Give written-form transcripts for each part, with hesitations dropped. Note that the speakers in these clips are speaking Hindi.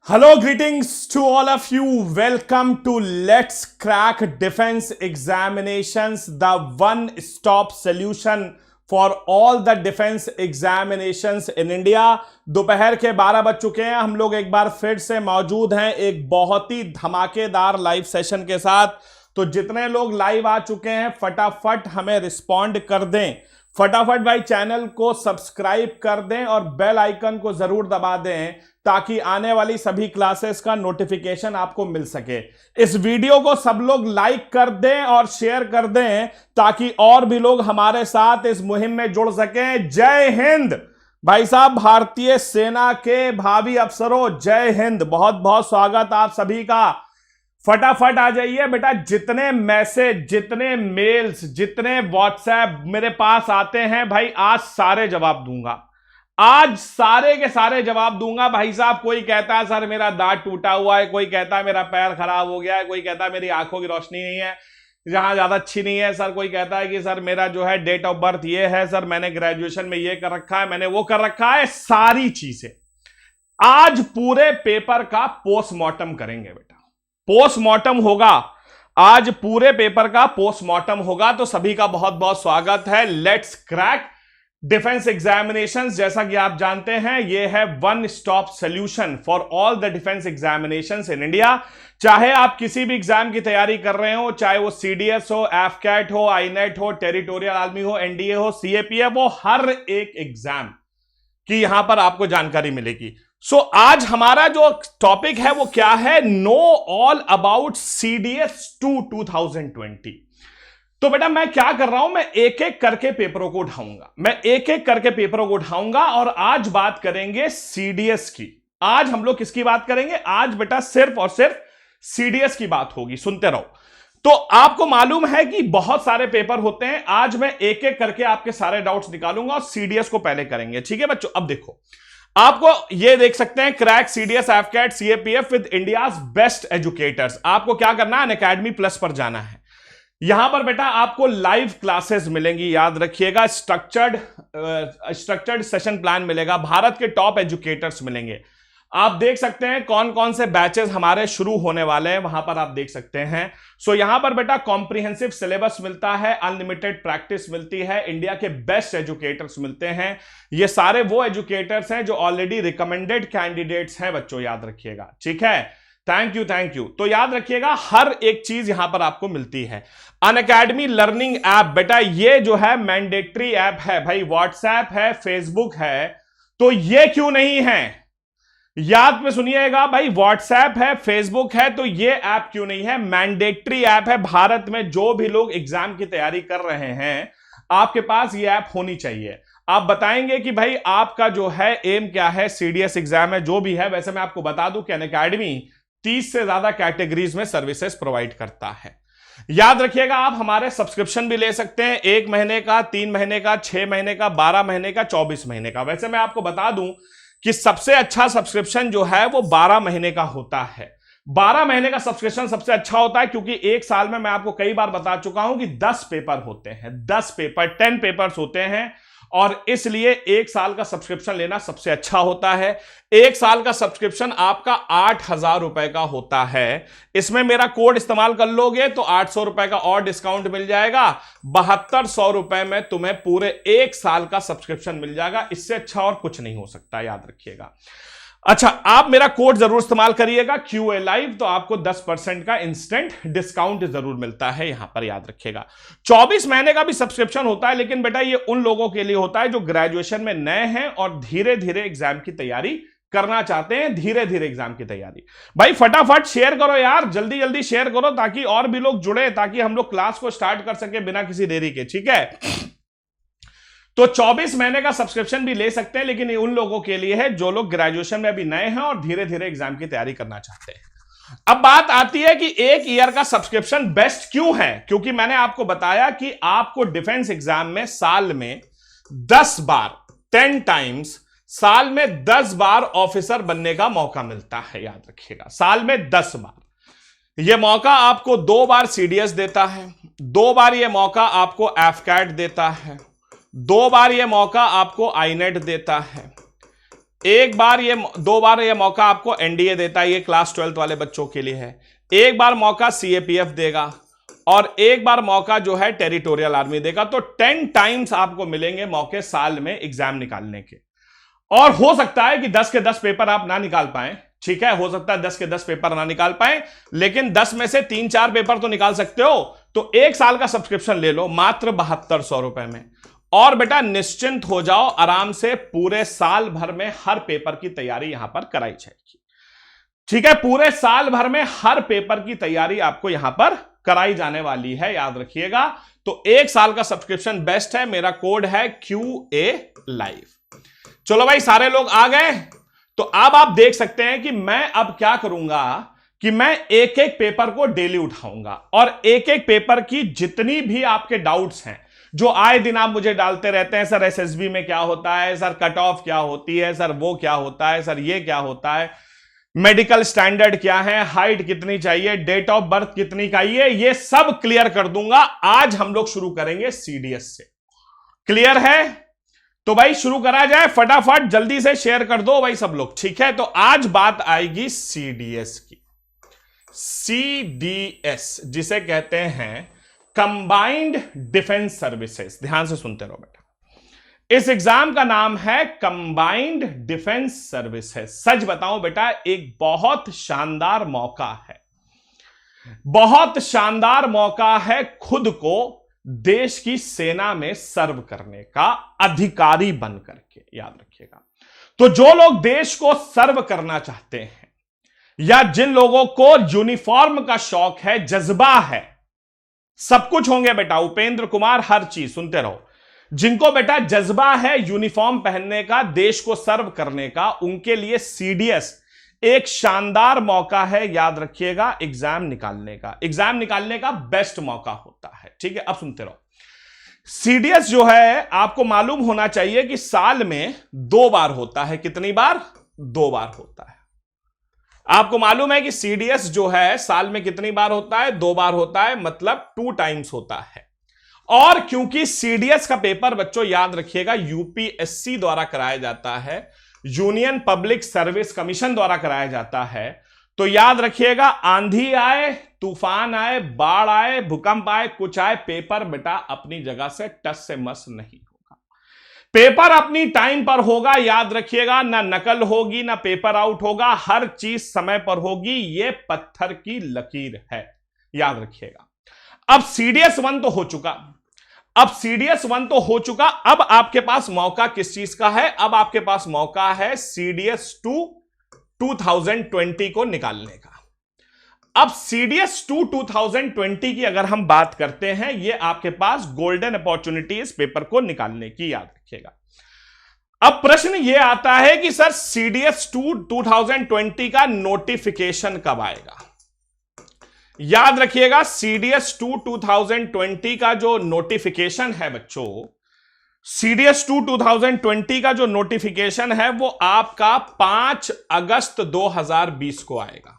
Hello, greetings to all of you. Welcome to Let's Crack Defense Examinations, the one-stop solution for all the defense examinations in India. दोपहर के 12 बज चुके हैं। हम लोग एक बार फिर से मौजूद हैं एक बहुत ही धमाकेदार लाइव सेशन के साथ। तो जितने लोग लाइव आ चुके हैं फटाफट हमें रिस्पॉन्ड कर दें, फटाफट भाई चैनल को सब्सक्राइब कर दें और बेल आइकन को जरूर दबा दें ताकि आने वाली सभी क्लासेस का नोटिफिकेशन आपको मिल सके। इस वीडियो को सब लोग लाइक कर दें और शेयर कर दें ताकि और भी लोग हमारे साथ इस मुहिम में जुड़ सकें। जय हिंद भाई साहब, भारतीय सेना के भावी अफसरों, जय हिंद। बहुत बहुत स्वागत आप सभी का। फटाफट आ जाइए बेटा। जितने मैसेज, जितने मेल्स, जितने व्हाट्सएप मेरे पास आते हैं भाई, आज सारे जवाब दूंगा। आज सारे के सारे जवाब दूंगा भाई साहब। कोई कहता है सर मेरा दांत टूटा हुआ है, कोई कहता है मेरा पैर खराब हो गया है, कोई कहता है मेरी आंखों की रोशनी नहीं है, जहां ज्यादा अच्छी नहीं है सर, कोई कहता है कि सर मेरा जो है डेट ऑफ बर्थ ये है, सर मैंने ग्रेजुएशन में ये कर रखा है, मैंने वो कर रखा है। सारी चीजें आज पूरे पेपर का पोस्टमार्टम करेंगे बेटा। पोस्टमार्टम होगा आज, पूरे पेपर का पोस्टमार्टम होगा। तो सभी का बहुत बहुत स्वागत है। Let's crack defence examinations. जैसा कि आप जानते हैं ये है one stop solution for all the defence examinations in India. चाहे आप किसी भी एग्जाम की तैयारी कर रहे हो, चाहे वो सीडीएस हो, एफकैट हो, आईनेट हो, टेरिटोरियल आर्मी हो, एनडीए हो, सीएपीएफ हो, हर एक एग्जाम की यहां पर आपको जानकारी मिलेगी। आज हमारा जो टॉपिक है वो क्या है? Know all about CDS 2020। तो बेटा मैं क्या कर रहा हूं, मैं एक एक करके पेपरों को उठाऊंगा और आज बात करेंगे सीडीएस की। आज हम लोग किसकी बात करेंगे? आज बेटा सिर्फ और सिर्फ सीडीएस की बात होगी। सुनते रहो। तो आपको मालूम है कि बहुत सारे पेपर होते हैं। आज मैं एक एक करके आपके सारे डाउट्स निकालूंगा और सीडीएस को पहले करेंगे। ठीक है बच्चों? अब देखो, आपको ये देख सकते हैं, crack CDS AFCAT CAPF with India's best educators. आपको क्या करना है? अनअकैडमी प्लस पर जाना है। यहां पर बेटा आपको लाइव क्लासेस मिलेंगी, याद रखिएगा। स्ट्रक्चर्ड सेशन प्लान मिलेगा, भारत के टॉप एजुकेटर्स मिलेंगे। आप देख सकते हैं कौन कौन से बैचेस हमारे शुरू होने वाले हैं, वहां पर आप देख सकते हैं। यहां पर बेटा कॉम्प्रिहेंसिव सिलेबस मिलता है, अनलिमिटेड प्रैक्टिस मिलती है, इंडिया के बेस्ट एजुकेटर्स मिलते हैं। ये सारे वो एजुकेटर्स हैं जो ऑलरेडी रिकमेंडेड कैंडिडेट्स हैं बच्चों, याद रखिएगा। ठीक है? Thank you. तो याद रखिएगा हर एक चीज यहां पर आपको मिलती है। अनअकैडमी लर्निंग ऐप बेटा ये जो है मैंडेटरी ऐप है भाई। व्हाट्सएप है, फेसबुक है, तो ये क्यों नहीं है? याद में सुनिएगा भाई, व्हाट्सएप है, फेसबुक है, तो ये ऐप क्यों नहीं है? मैंडेटरी ऐप है। भारत में जो भी लोग एग्जाम की तैयारी कर रहे हैं आपके पास ये ऐप होनी चाहिए। आप बताएंगे कि भाई आपका जो है एम क्या है, सीडीएस एग्जाम है, जो भी है। वैसे मैं आपको बता दूं कि अनअकैडमी 30 से ज्यादा कैटेगरीज में सर्विसेज प्रोवाइड करता है। याद रखिएगा आप हमारे सब्सक्रिप्शन भी ले सकते हैं, 1 महीने का, 3 महीने का, 6 महीने का, 12 महीने का, 24 महीने का। वैसे मैं आपको बता दूं कि सबसे अच्छा सब्सक्रिप्शन जो है वो 12 महीने का होता है। 12 महीने का सब्सक्रिप्शन सबसे अच्छा होता है क्योंकि एक साल में मैं आपको कई बार बता चुका हूं कि 10 पेपर होते हैं, 10 पेपर्स होते हैं, और इसलिए एक साल का सब्सक्रिप्शन लेना सबसे अच्छा होता है। एक साल का सब्सक्रिप्शन आपका 8,000 रुपए का होता है। इसमें मेरा कोड इस्तेमाल कर लोगे तो 800 रुपए का और डिस्काउंट मिल जाएगा। 7200 रुपए में तुम्हें पूरे एक साल का सब्सक्रिप्शन मिल जाएगा। इससे अच्छा और कुछ नहीं हो सकता, याद रखिएगा। अच्छा, आप मेरा कोड जरूर इस्तेमाल करिएगा QA लाइव, तो आपको 10% का इंस्टेंट डिस्काउंट जरूर मिलता है यहां पर, याद रखिएगा। 24 महीने का भी सब्सक्रिप्शन होता है, लेकिन बेटा ये उन लोगों के लिए होता है जो ग्रेजुएशन में नए हैं और धीरे धीरे एग्जाम की तैयारी करना चाहते हैं। धीरे धीरे एग्जाम की तैयारी। भाई फटाफट शेयर करो यार, जल्दी जल्दी शेयर करो ताकि और भी लोग जुड़े, ताकि हम लोग क्लास को स्टार्ट कर सके बिना किसी देरी के। ठीक है? तो 24 महीने का सब्सक्रिप्शन भी ले सकते हैं, लेकिन ये उन लोगों के लिए है जो लोग ग्रेजुएशन में अभी नए हैं और धीरे धीरे एग्जाम की तैयारी करना चाहते हैं। अब बात आती है कि एक ईयर का सब्सक्रिप्शन बेस्ट क्यों है? क्योंकि मैंने आपको बताया कि आपको डिफेंस एग्जाम में साल में 10 बार, 10 टाइम्स, साल में 10 बार ऑफिसर बनने का मौका मिलता है। याद रखिएगा, साल में 10 बार। यह मौका आपको 2 बार सीडीएस देता है, 2 बार यह मौका आपको एफकैट देता है, 2 बार यह मौका आपको आईनेट देता है, एक बार ये, दो बार ये मौका आपको एनडीए देता है, ये क्लास 12 वाले बच्चों के लिए है। एक बार मौका सीएपीएफ देगा और एक बार मौका जो है टेरिटोरियल आर्मी देगा। तो 10 टाइम्स आपको मिलेंगे मौके साल में एग्जाम निकालने के। और हो सकता है कि 10 के 10 पेपर आप ना निकाल पाए, ठीक है, हो सकता है 10 के 10 पेपर ना निकाल पाए, लेकिन 10 में से 3-4 पेपर तो निकाल सकते हो। तो एक साल का सब्सक्रिप्शन ले लो मात्र 7200 रुपए में, और बेटा निश्चिंत हो जाओ, आराम से पूरे साल भर में हर पेपर की तैयारी यहां पर कराई जाएगी। ठीक है, पूरे साल भर में हर पेपर की तैयारी आपको यहां पर कराई जाने वाली है, याद रखिएगा। तो एक साल का सब्सक्रिप्शन बेस्ट है। मेरा कोड है QA Live। चलो भाई, सारे लोग आ गए। तो अब आप देख सकते हैं कि मैं अब क्या करूंगा कि मैं एक एक पेपर को डेली उठाऊंगा, और एक एक पेपर की जितनी भी आपके डाउट्स हैं, जो आए दिन आप मुझे डालते रहते हैं, सर एसएसबी में क्या होता है, सर कट ऑफ क्या होती है, सर वो क्या होता है, सर ये क्या होता है, मेडिकल स्टैंडर्ड क्या है, हाइट कितनी चाहिए, डेट ऑफ बर्थ कितनी चाहिए, ये सब क्लियर कर दूंगा। आज हम लोग शुरू करेंगे सीडीएस से। क्लियर है? तो भाई शुरू करा जाए, फटाफट जल्दी से शेयर कर दो भाई सब लोग, ठीक है। तो आज बात आएगी सीडीएस की। सीडीएस जिसे कहते हैं कंबाइंड डिफेंस सर्विसेज। ध्यान से सुनते रहो बेटा, इस एग्जाम का नाम है कंबाइंड डिफेंस सर्विसेज। सच बताऊं बेटा, एक बहुत शानदार मौका है, बहुत शानदार मौका है खुद को देश की सेना में सर्व करने का, अधिकारी बन करके, याद रखिएगा। तो जो लोग देश को सर्व करना चाहते हैं, या जिन लोगों को यूनिफॉर्म का शौक है, जज्बा है, सब कुछ होंगे बेटा, उपेंद्र कुमार हर चीज सुनते रहो, जिनको बेटा जज्बा है यूनिफॉर्म पहनने का, देश को सर्व करने का, उनके लिए सीडीएस एक शानदार मौका है, याद रखिएगा। एग्जाम निकालने का, एग्जाम निकालने का बेस्ट मौका होता है, ठीक है। अब सुनते रहो, सीडीएस जो है आपको मालूम होना चाहिए कि साल में 2 बार होता है। कितनी बार? 2 बार होता है। आपको मालूम है कि सीडीएस जो है साल में कितनी बार होता है? 2 बार होता है, मतलब 2 टाइम्स होता है। और क्योंकि सीडीएस का पेपर बच्चों याद रखिएगा यूपीएससी द्वारा कराया जाता है, यूनियन पब्लिक सर्विस कमीशन द्वारा कराया जाता है, तो याद रखिएगा आंधी आए, तूफान आए, बाढ़ आए, भूकंप आए, कुछ आए, पेपर बेटा अपनी जगह से टस से मस नहीं होगा। पेपर अपनी टाइम पर होगा, याद रखिएगा। ना नकल होगी, ना पेपर आउट होगा, हर चीज समय पर होगी। ये पत्थर की लकीर है, याद रखिएगा। अब सीडीएस 1 तो हो चुका, अब सीडीएस 1 तो हो चुका, अब आपके पास मौका किस चीज का है? अब आपके पास मौका है सीडीएस 2 2020 को निकालने का। अब सीडीएस 2 2020 की अगर हम बात करते हैं, यह आपके पास गोल्डन अपॉर्चुनिटी इस पेपर को निकालने की, याद रखिएगा। अब प्रश्न यह आता है कि सर सीडीएस 2 2020 का नोटिफिकेशन कब आएगा? याद रखिएगा सीडीएस 2 2020 का जो नोटिफिकेशन है बच्चों, सीडीएस 2 2020 का जो नोटिफिकेशन है वो आपका 5 अगस्त 2020 को आएगा।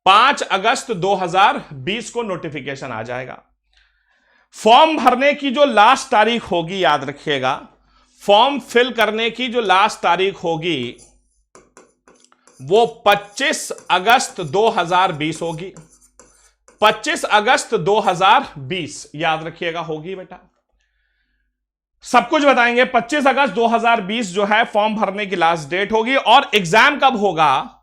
5 अगस्त 2020 को नोटिफिकेशन आ जाएगा। फॉर्म भरने की जो लास्ट तारीख होगी, याद रखिएगा, फॉर्म फिल करने की जो लास्ट तारीख होगी वो 25 अगस्त 2020 होगी। 25 अगस्त 2020 याद रखिएगा होगी बेटा, सब कुछ बताएंगे। 25 अगस्त 2020 जो है फॉर्म भरने की लास्ट डेट होगी। और एग्जाम कब होगा?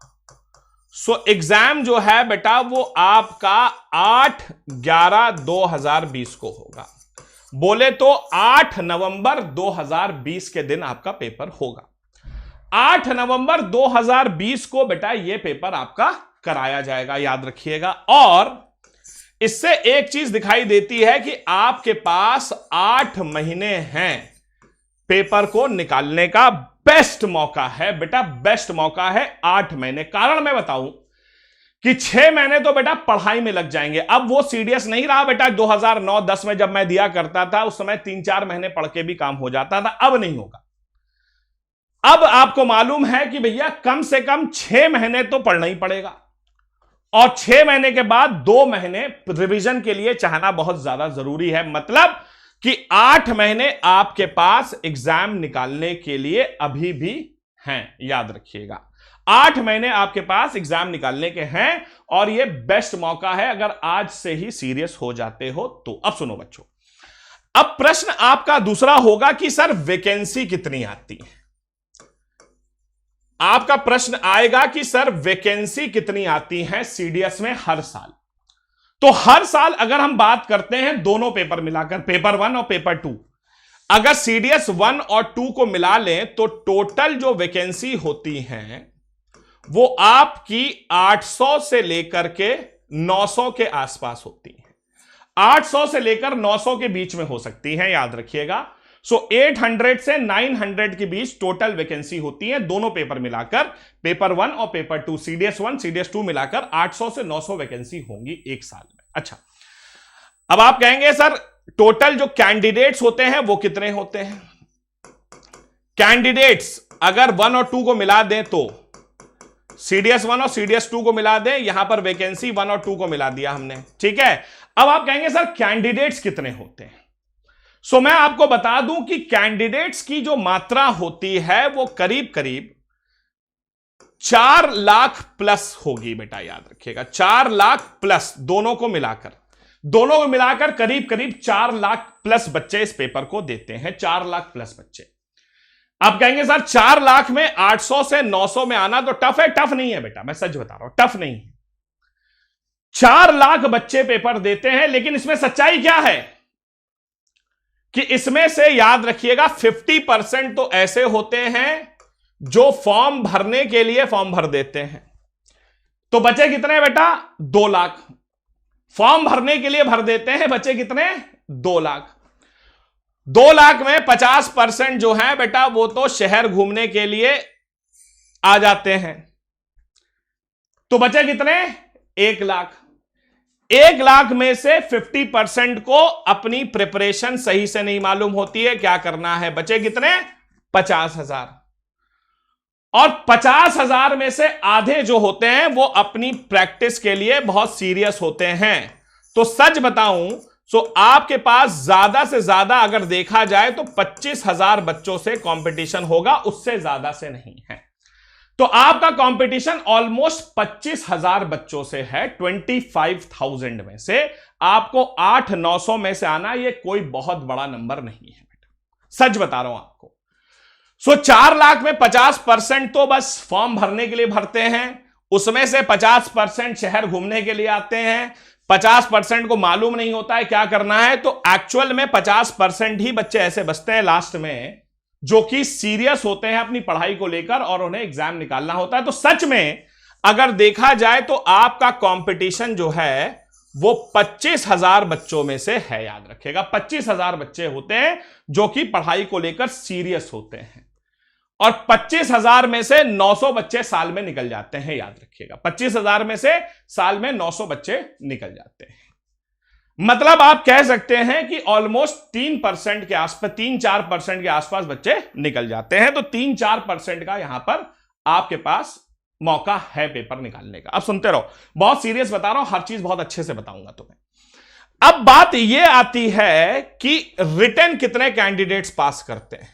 सो एग्जाम जो है बेटा वो आपका 8/11/2020 को होगा। बोले तो 8 नवंबर 2020 के दिन आपका पेपर होगा। 8 नवंबर 2020 को बेटा ये पेपर आपका कराया जाएगा, याद रखिएगा। और इससे एक चीज दिखाई देती है कि आपके पास 8 महीने हैं पेपर को निकालने का। बेस्ट मौका है बेटा, बेस्ट मौका है 8 महीने। कारण मैं बताऊं कि 6 महीने तो बेटा पढ़ाई में लग जाएंगे। अब वो सीडीएस नहीं रहा बेटा 2009-10 में जब मैं दिया करता था, उस समय 3-4 महीने पढ़ के भी काम हो जाता था। अब नहीं होगा। अब आपको मालूम है कि भैया कम से कम 6 महीने तो पढ़ना ही पड़ेगा, और 6 महीने के बाद 2 महीने रिवीजन के लिए चाहना बहुत ज्यादा जरूरी है। मतलब कि 8 महीने आपके पास एग्जाम निकालने के लिए अभी भी हैं, याद रखिएगा। 8 महीने आपके पास एग्जाम निकालने के हैं और ये बेस्ट मौका है अगर आज से ही सीरियस हो जाते हो तो। अब सुनो बच्चों, अब प्रश्न आपका दूसरा होगा कि सर वैकेंसी कितनी आती है। आपका प्रश्न आएगा कि सर वैकेंसी कितनी आती है सीडीएस में हर साल। तो हर साल अगर हम बात करते हैं दोनों पेपर मिलाकर, पेपर 1 और पेपर 2, अगर सीडीएस 1 और 2 को मिला लें तो टोटल जो वैकेंसी होती हैं वो आपकी 800 से लेकर के 900 के आसपास होती है। 800 से लेकर 900 के बीच में हो सकती है, याद रखिएगा। सो 800 से 900 के बीच टोटल वैकेंसी होती है दोनों पेपर मिलाकर, पेपर 1 और पेपर 2, सीडीएस 1 सीडीएस 2 मिलाकर 800 से 900 वैकेंसी होंगी एक साल में। अच्छा, अब आप कहेंगे सर टोटल जो कैंडिडेट्स होते हैं वो कितने होते हैं। कैंडिडेट्स अगर 1 और 2 को मिला दें तो सीडीएस 1 और सीडीएस 2 को मिला दें, यहां पर वैकेंसी 1 और 2 को मिला दिया हमने, ठीक है। अब आप कहेंगे सर कैंडिडेट्स कितने होते हैं। सो मैं आपको बता दूं कि कैंडिडेट्स की जो मात्रा होती है वो करीब करीब 4 लाख प्लस होगी बेटा, याद रखिएगा। 4 लाख प्लस दोनों को मिलाकर करीब करीब 4 लाख प्लस बच्चे इस पेपर को देते हैं, 4 लाख प्लस बच्चे। आप कहेंगे सर 4 लाख में 800 से 900 में आना तो टफ है। टफ नहीं है बेटा, मैं सच बता रहा हूं, टफ नहीं है। 4 लाख बच्चे पेपर देते हैं, लेकिन इसमें सच्चाई क्या है कि इसमें से याद रखिएगा 50% तो ऐसे होते हैं जो फॉर्म भरने के लिए फॉर्म भर देते हैं। तो बचे कितने बेटा, 2 लाख। फॉर्म भरने के लिए भर देते हैं, बचे कितने, 2 लाख। 2 लाख में 50% जो है बेटा वो तो शहर घूमने के लिए आ जाते हैं। तो बचे कितने, 1 लाख। 1 लाख में से 50% को अपनी प्रिपरेशन सही से नहीं मालूम होती है, क्या करना है, बचे कितने, 50,000। और 50,000 में से आधे जो होते हैं वो अपनी प्रैक्टिस के लिए बहुत सीरियस होते हैं। तो सच बताऊं तो आपके पास ज्यादा से ज्यादा अगर देखा जाए तो 25,000 बच्चों से कंपटीशन होगा, उससे ज्यादा से नहीं है। तो आपका कंपटीशन ऑलमोस्ट 25,000 बच्चों से है। 25,000 में से आपको 800-900 में से आना, यह कोई बहुत बड़ा नंबर नहीं है बेटा, सच बता रहा हूं आपको। सो 4 लाख में 50% तो बस फॉर्म भरने के लिए भरते हैं, उसमें से 50% शहर घूमने के लिए आते हैं, 50% को मालूम नहीं होता है क्या करना है। तो एक्चुअल में 50% ही बच्चे ऐसे बचते हैं लास्ट में जो कि सीरियस होते हैं अपनी पढ़ाई को लेकर और उन्हें एग्जाम निकालना होता है। तो सच में अगर देखा जाए तो आपका कंपटीशन जो है वो 25,000 बच्चों में से है, याद रखिएगा। 25,000 बच्चे होते हैं जो कि पढ़ाई को लेकर सीरियस होते हैं, और 25,000 में से 900 बच्चे साल में निकल जाते हैं, याद रखिएगा। 25,000 में से साल में 900 बच्चे निकल जाते हैं। मतलब आप कह सकते हैं कि ऑलमोस्ट 3% के आसपास, 3-4% के आसपास बच्चे निकल जाते हैं। तो 3-4% का यहां पर आपके पास मौका है पेपर निकालने का। अब सुनते रहो, बहुत सीरियस बता रहा हूं, हर चीज बहुत अच्छे से बताऊंगा तुम्हें। अब बात यह आती है कि रिटन कितने कैंडिडेट्स पास करते हैं।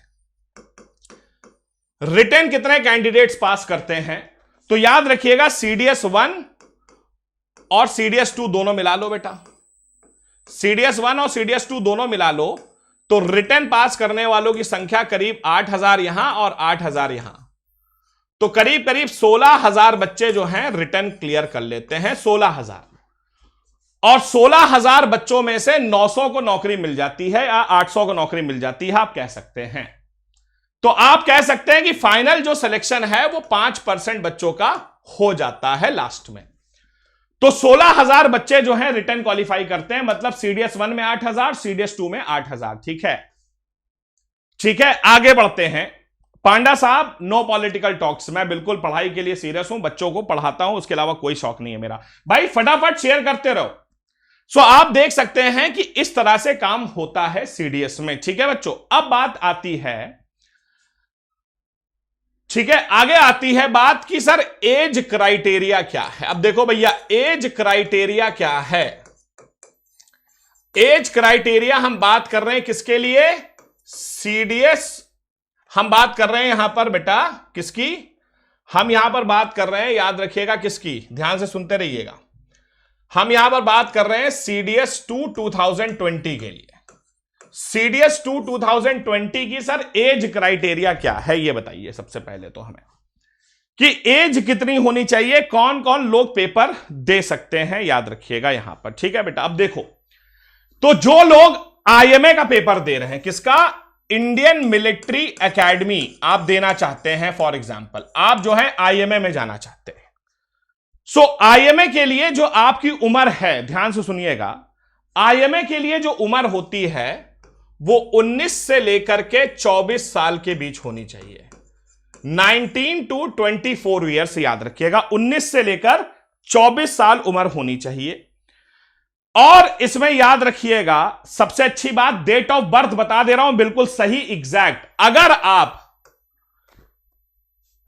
रिटन कितने कैंडिडेट्स पास करते हैं, तो याद रखिएगा सीडीएस 1 और सीडीएस 2 दोनों मिला लो बेटा। सीडीएस 1 और सीडीएस 2 दोनों मिला लो तो रिटन पास करने वालों की संख्या करीब 8,000 यहां और 8,000 यहां, तो करीब करीब 16,000 बच्चे जो हैं रिटन क्लियर कर लेते हैं। 16,000, और 16,000 बच्चों में से 900 को नौकरी मिल जाती है या 800 को नौकरी मिल जाती है, आप कह सकते हैं। तो आप कह सकते हैं कि फाइनल जो सिलेक्शन है वो 5% बच्चों का हो जाता है लास्ट में। तो 16,000 बच्चे जो हैं रिटन क्वालिफाई करते हैं, मतलब सीडीएस 1 में 8,000, सीडीएस 2 में 8,000। ठीक है, ठीक है, आगे बढ़ते हैं। पांडा साहब, नो पॉलिटिकल टॉक्स, मैं बिल्कुल पढ़ाई के लिए सीरियस हूं, बच्चों को पढ़ाता हूं, उसके अलावा कोई शौक नहीं है मेरा। भाई फटाफट शेयर करते रहो। सो आप देख सकते हैं कि इस तरह से काम होता है सीडीएस में। ठीक है बच्चों, अब बात आती है, ठीक है, आगे आती है बात कि सर एज क्राइटेरिया क्या है। अब देखो भैया, एज क्राइटेरिया क्या है। एज क्राइटेरिया हम बात कर रहे हैं किसके लिए, सीडीएस, हम बात कर रहे हैं यहां पर बेटा किसकी, हम यहां पर बात कर रहे हैं, याद रखिएगा किसकी, ध्यान से सुनते रहिएगा, हम यहां पर बात कर रहे हैं CDS 2 2020 के लिए। CDS 2 2020 की सर एज क्राइटेरिया क्या है ये बताइए सबसे पहले तो हमें, कि एज कितनी होनी चाहिए, कौन कौन लोग पेपर दे सकते हैं, याद रखिएगा यहां पर। ठीक है बेटा, अब देखो तो जो लोग IMA का पेपर दे रहे हैं, किसका, इंडियन मिलिट्री एकेडमी आप देना चाहते हैं, फॉर एग्जाम्पल आप जो है IMA में जाना चाहते हैं, सो IMA के लिए जो आपकी उम्र है, ध्यान से सुनिएगा, IMA के लिए जो उम्र होती है वो 19 से लेकर के 24 साल के बीच होनी चाहिए। 19 to 24 ईयर्स, याद रखिएगा 19 से लेकर 24 साल उम्र होनी चाहिए। और इसमें याद रखिएगा सबसे अच्छी बात, डेट ऑफ बर्थ बता दे रहा हूं बिल्कुल सही एग्जैक्ट। अगर आप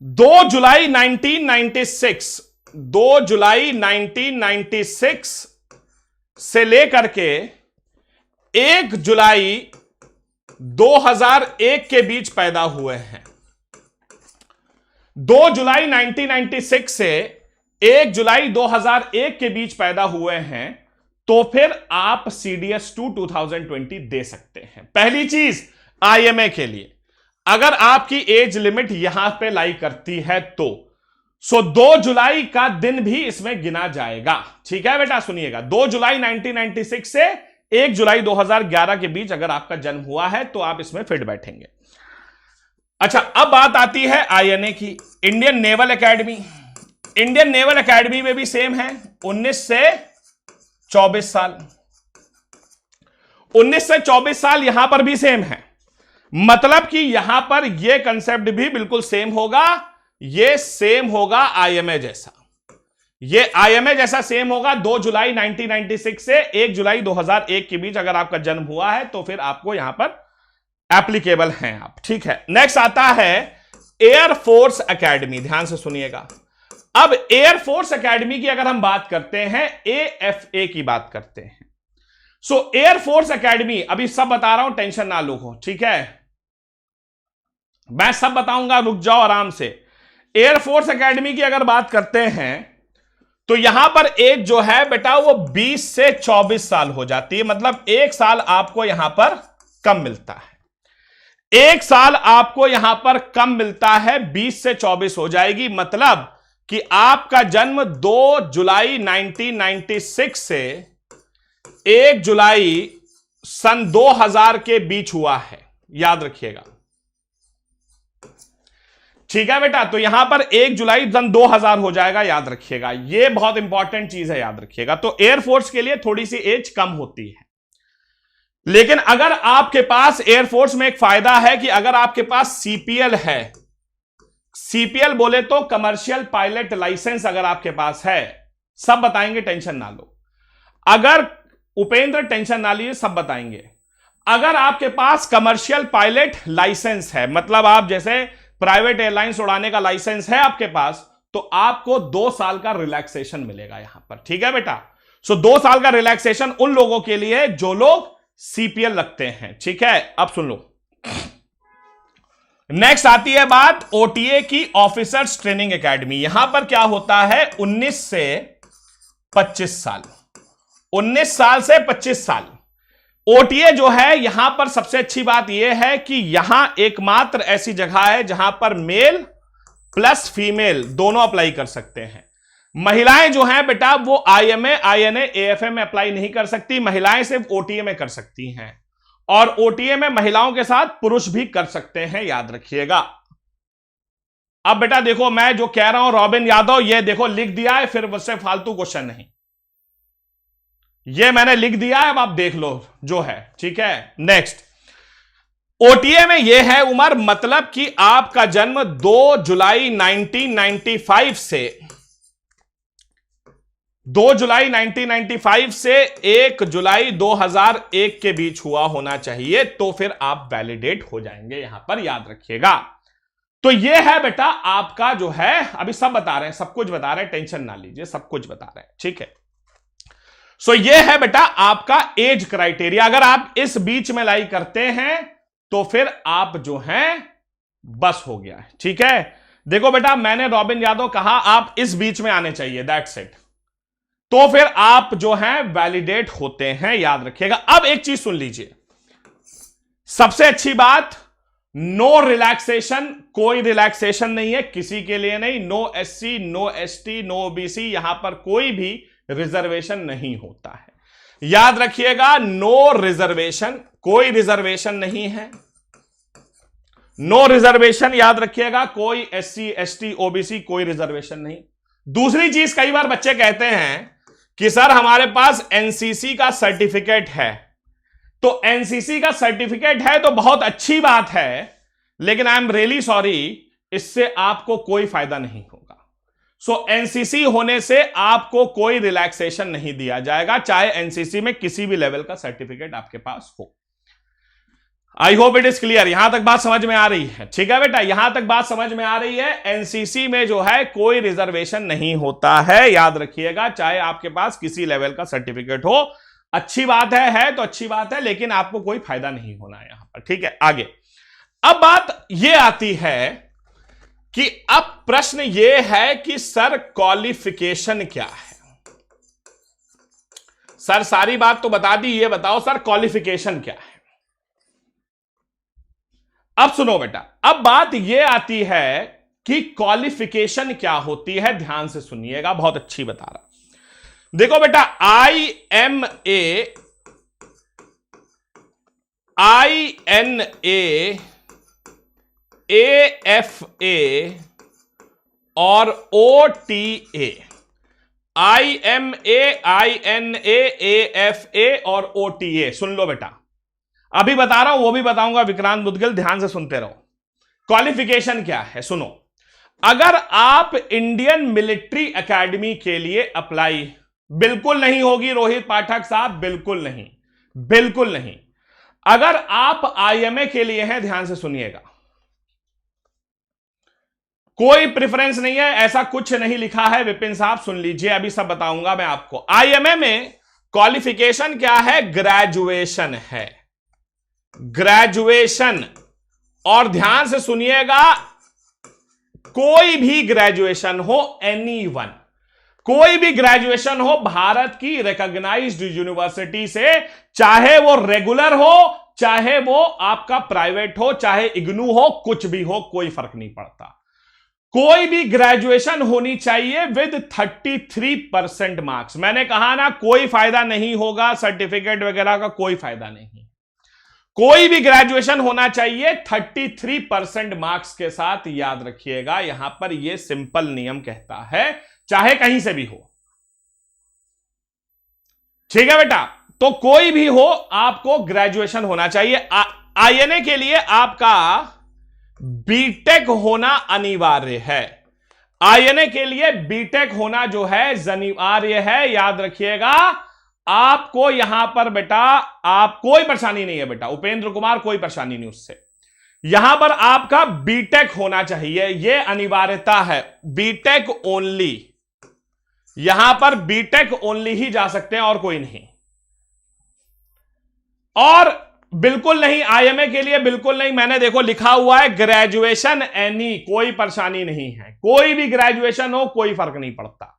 2 जुलाई 1996 से लेकर के 1 जुलाई 2001 के बीच पैदा हुए हैं, 2 जुलाई 1996 से 1 जुलाई 2001 के बीच पैदा हुए हैं, तो फिर आप CDS 2 2020 दे सकते हैं। पहली चीज IMA के लिए अगर आपकी एज लिमिट यहां पे लाई करती है तो 2 जुलाई का दिन भी इसमें गिना जाएगा। ठीक है बेटा, सुनिएगा 2 जुलाई 1996 से 1 जुलाई 2011 के बीच अगर आपका जन्म हुआ है तो आप इसमें फिट बैठेंगे। अच्छा, अब बात आती है INA की, Indian naval academy. Indian naval academy में भी सेम है, 19 से 24 साल, 19 से 24 साल यहां पर भी सेम है, मतलब कि यहां पर यह कंसेप्ट भी बिल्कुल सेम होगा, यह सेम होगा IMA जैसा, यह IMA जैसा सेम होगा। 2 जुलाई 1996 से 1 जुलाई 2001 के बीच अगर आपका जन्म हुआ है तो फिर आपको यहां पर एप्लीकेबल हैं आप। ठीक है, नेक्स्ट आता है एयरफोर्स एकेडमी, ध्यान से सुनिएगा। अब एयरफोर्स एकेडमी की अगर हम बात करते हैं, AFA की बात करते हैं, सो एयरफोर्स एकेडमी, अभी सब बता रहा हूं, टेंशन ना लो, ठीक है, मैं सब बताऊंगा, रुक जाओ आराम से। एयरफोर्स एकेडमी की अगर बात करते हैं तो यहां पर एज जो है बेटा वो 20 से 24 साल हो जाती है, मतलब 1 साल आपको यहां पर कम मिलता है, 1 साल आपको यहां पर कम मिलता है, 20 से 24 हो जाएगी, मतलब कि आपका जन्म 2 जुलाई 1996 से 1 जुलाई सन 2000 के बीच हुआ है, याद रखिएगा। ठीक है बेटा, तो यहां पर 1 जुलाई सन 2000 हो जाएगा, याद रखिएगा, यह बहुत इंपॉर्टेंट चीज है, याद रखिएगा। तो एयरफोर्स के लिए थोड़ी सी एज कम होती है, लेकिन अगर आपके पास एयरफोर्स में एक फायदा है कि अगर आपके पास CPL है, CPL बोले तो कमर्शियल पायलट लाइसेंस अगर आपके पास है, सब बताएंगे, टेंशन ना लो, अगर उपेंद्र टेंशन ना लिए, सब बताएंगे। अगर आपके पास कमर्शियल पायलट लाइसेंस है, मतलब आप जैसे प्राइवेट एयरलाइंस उड़ाने का लाइसेंस है आपके पास, तो आपको 2 साल का रिलैक्सेशन मिलेगा यहां पर। ठीक है बेटा, 2 साल का रिलैक्सेशन उन लोगों के लिए जो लोग CPL लगते हैं। ठीक है, अब सुन लो, नेक्स्ट आती है बात OTA की, ऑफिसर्स ट्रेनिंग एकेडमी। यहां पर क्या होता है, 19 से 25 साल, 19 साल से 25 साल। OTA जो है यहां पर सबसे अच्छी बात यह है कि यहां एकमात्र ऐसी जगह है जहां पर मेल प्लस फीमेल दोनों अप्लाई कर सकते हैं। महिलाएं जो हैं बेटा वो IMA, INA, AFA में अप्लाई नहीं कर सकती, महिलाएं सिर्फ OTA में कर सकती हैं, और OTA में महिलाओं के साथ पुरुष भी कर सकते हैं, याद रखिएगा। अब बेटा देखो, मैं जो कह रहा हूं रॉबिन यादव, ये देखो लिख दिया है, फिर उससे फालतू क्वेश्चन नहीं, ये मैंने लिख दिया है, अब आप देख लो जो है। ठीक है, नेक्स्ट OTA में यह है उम्र, मतलब कि आपका जन्म 2 जुलाई 1995 से 2 जुलाई 1995 से 1 जुलाई 2001 के बीच हुआ होना चाहिए, तो फिर आप वैलिडेट हो जाएंगे, यहां पर याद रखिएगा। तो यह है बेटा आपका जो है, अभी सब बता रहे हैं, सब कुछ बता रहे हैं, टेंशन ना लीजिए, सब कुछ बता रहे हैं। ठीक है, यह है बेटा आपका एज क्राइटेरिया। अगर आप इस बीच में लाई करते हैं तो फिर आप जो हैं बस हो गया है, ठीक है। देखो बेटा, मैंने रॉबिन यादव कहा आप इस बीच में आने चाहिए, दैट्स इट, तो फिर आप जो हैं वैलिडेट होते हैं, याद रखिएगा। अब एक चीज सुन लीजिए, सबसे अच्छी बात, नो रिलैक्सेशन, कोई रिलैक्सेशन नहीं है किसी के लिए नहीं, no SC, no ST, no OBC, यहां पर कोई भी रिजर्वेशन नहीं होता है, याद रखिएगा। नो रिजर्वेशन, कोई रिजर्वेशन नहीं है, नो रिजर्वेशन, याद रखिएगा, कोई एससी एसटी ओबीसी कोई रिजर्वेशन नहीं। दूसरी चीज, कई बार बच्चे कहते हैं कि सर हमारे पास एनसीसी का सर्टिफिकेट है, तो एनसीसी का सर्टिफिकेट है तो बहुत अच्छी बात है, लेकिन आई एम रियली सॉरी, इससे आपको कोई फायदा नहीं होगा। सो एनसीसी होने से आपको कोई रिलैक्सेशन नहीं दिया जाएगा, चाहे एनसीसी में किसी भी लेवल का सर्टिफिकेट आपके पास हो। I hope it is clear, यहां तक बात समझ में आ रही है, ठीक है बेटा, यहां तक बात समझ में आ रही है। एनसीसी में जो है कोई रिजर्वेशन नहीं होता है, याद रखिएगा, चाहे आपके पास किसी लेवल का सर्टिफिकेट हो। अच्छी बात है तो अच्छी बात है, लेकिन आपको कोई फायदा नहीं होना है यहां पर, ठीक है। आगे अब बात यह आती है कि अब प्रश्न यह है कि सर क्वालिफिकेशन क्या है। सर सारी बात तो बता दी, ये बताओ सर क्वालिफिकेशन क्या है। अब सुनो बेटा, अब बात यह आती है कि क्वालिफिकेशन क्या होती है, ध्यान से सुनिएगा, बहुत अच्छी बता रहा। देखो बेटा, IMA, INA, AFA और OTA, IMA, INA, AFA और OTA, सुन लो बेटा, अभी बता रहा हूं, वो भी बताऊंगा, विक्रांत मुदगिल, ध्यान से सुनते रहो। क्वालिफिकेशन क्या है सुनो, अगर आप इंडियन मिलिट्री एकेडमी के लिए अप्लाई, बिल्कुल नहीं होगी रोहित पाठक साहब, बिल्कुल नहीं, बिल्कुल नहीं। अगर आप IMA के लिए हैं, ध्यान से सुनिएगा, कोई प्रेफरेंस नहीं है, ऐसा कुछ नहीं लिखा है विपिन साहब, सुन लीजिए, अभी सब बताऊंगा मैं आपको। IMA में क्वालिफिकेशन क्या है, ग्रेजुएशन है, ग्रेजुएशन, और ध्यान से सुनिएगा, कोई भी ग्रेजुएशन हो, एनीवन, कोई भी ग्रेजुएशन हो भारत की रिकॉग्नाइज्ड यूनिवर्सिटी से, चाहे वो रेगुलर हो, चाहे वो आपका प्राइवेट हो, चाहे इग्नू हो, कुछ भी हो, कोई फर्क नहीं पड़ता, कोई भी ग्रेजुएशन होनी चाहिए विद 33% मार्क्स। मैंने कहा ना, कोई फायदा नहीं होगा सर्टिफिकेट वगैरह का, कोई फायदा नहीं, कोई भी ग्रेजुएशन होना चाहिए 33% मार्क्स के साथ, याद रखिएगा, यहां पर यह सिंपल नियम कहता है, चाहे कहीं से भी हो, ठीक है बेटा। तो कोई भी हो, आपको ग्रेजुएशन होना चाहिए। INA के लिए आपका बीटेक होना अनिवार्य है, INA के लिए बीटेक होना जो है अनिवार्य है, याद रखिएगा। आपको यहां पर बेटा, आप कोई परेशानी नहीं है बेटा, उपेंद्र कुमार, कोई परेशानी नहीं उससे, यहां पर आपका बीटेक होना चाहिए, यह अनिवार्यता है, बीटेक ओनली, यहां पर बीटेक ओनली ही जा सकते हैं और कोई नहीं। और बिल्कुल नहीं, IMA के लिए बिल्कुल नहीं, मैंने देखो लिखा हुआ है ग्रेजुएशन एनी, कोई परेशानी नहीं है, कोई भी ग्रेजुएशन हो, कोई फर्क नहीं पड़ता।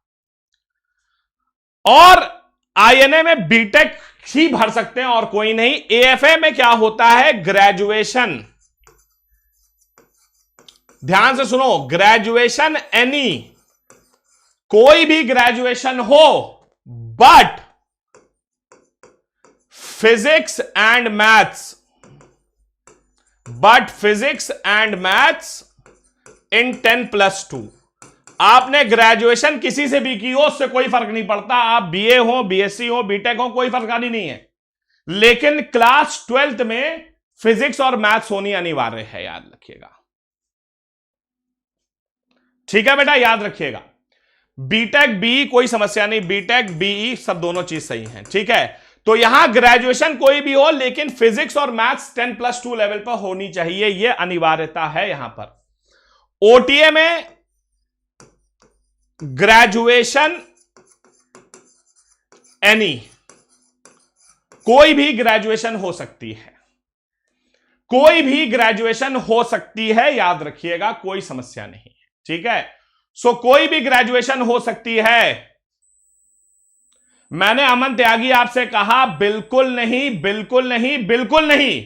और INA में बीटेक ही भर सकते हैं और कोई नहीं। AFA में क्या होता है, ग्रेजुएशन, ध्यान से सुनो, ग्रेजुएशन एनी, कोई भी ग्रेजुएशन हो, but physics and maths, but physics and maths इन 10+2। आपने ग्रेजुएशन किसी से भी की हो, उससे कोई फर्क नहीं पड़ता, आप BA हो, BSc हो, बीटेक हो, कोई फर्क नहीं है, लेकिन क्लास 12th में फिजिक्स और मैथ्स होनी अनिवार्य है, याद रखिएगा, ठीक है बेटा, याद रखिएगा। बीटेक BE कोई समस्या नहीं, बीटेक BE सब दोनों चीज सही है, ठीक है। तो यहां ग्रेजुएशन कोई भी हो, लेकिन फिजिक्स और मैथ्स 10+2 लेवल पर होनी चाहिए, यह अनिवार्यता है यहां पर। OTA में ग्रेजुएशन एनी, कोई भी ग्रेजुएशन हो सकती है, कोई भी ग्रेजुएशन हो सकती है, याद रखिएगा, कोई समस्या नहीं है। ठीक है, सो कोई भी ग्रेजुएशन हो सकती है। मैंने अमन त्यागी आपसे कहा बिल्कुल नहीं, बिल्कुल नहीं, बिल्कुल नहीं।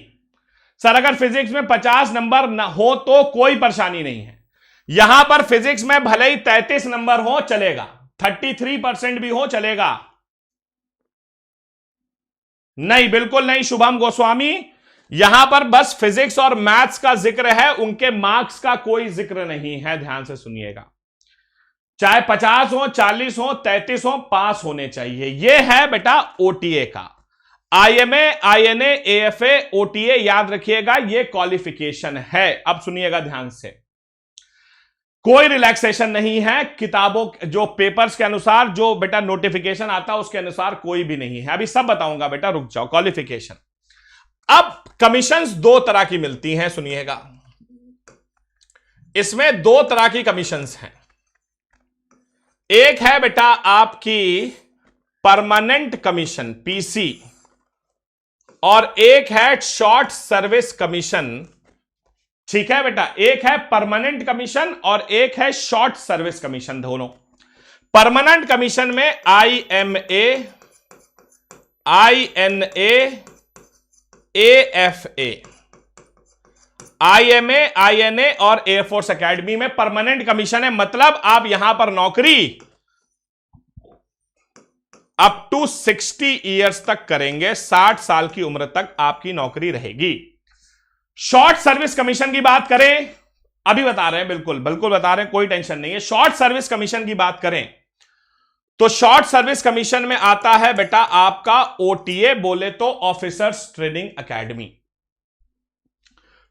सर अगर फिजिक्स में 50 नंबर न हो तो कोई परेशानी नहीं है। यहां पर फिजिक्स में भले ही 33 नंबर हो चलेगा, 33% भी हो चलेगा। नहीं, बिल्कुल नहीं शुभम गोस्वामी, यहां पर बस फिजिक्स और मैथ्स का जिक्र है, उनके मार्क्स का कोई जिक्र नहीं है। ध्यान से सुनिएगा, चाहे 50 हो, 40 हो, 33 हो, पास होने चाहिए। यह है बेटा ओटीए का, आईएमए, आईएनए, एएफए, ओटीए, याद रखिएगा ये क्वालिफिकेशन है। अब सुनिएगा ध्यान से, कोई रिलैक्सेशन नहीं है किताबों जो पेपर्स के अनुसार, जो बेटा नोटिफिकेशन आता है उसके अनुसार कोई भी नहीं है। अभी सब बताऊंगा बेटा, रुक जाओ। क्वालिफिकेशन, अब कमीशंस दो तरह की मिलती हैं, सुनिएगा। इसमें दो तरह की कमीशंस हैं। एक है बेटा आपकी परमानेंट कमीशन पीसी, और एक है शॉर्ट सर्विस कमीशन। ठीक है बेटा, एक है परमानेंट कमीशन और एक है शॉर्ट सर्विस कमीशन। दोनों परमानेंट कमीशन में IMA, INA, AFA, IMA, INA और एयरफोर्स एकेडमी में परमानेंट कमीशन है। मतलब आप यहां पर नौकरी अप टू 60 ईयर्स तक करेंगे, 60 साल की उम्र तक आपकी नौकरी रहेगी। शॉर्ट सर्विस कमीशन की बात करें, अभी बता रहे हैं, बिल्कुल बिल्कुल बता रहे हैं, कोई टेंशन नहीं है। शॉर्ट सर्विस कमीशन की बात करें तो शॉर्ट सर्विस कमीशन में आता है बेटा आपका ओटीए, बोले तो officers training academy.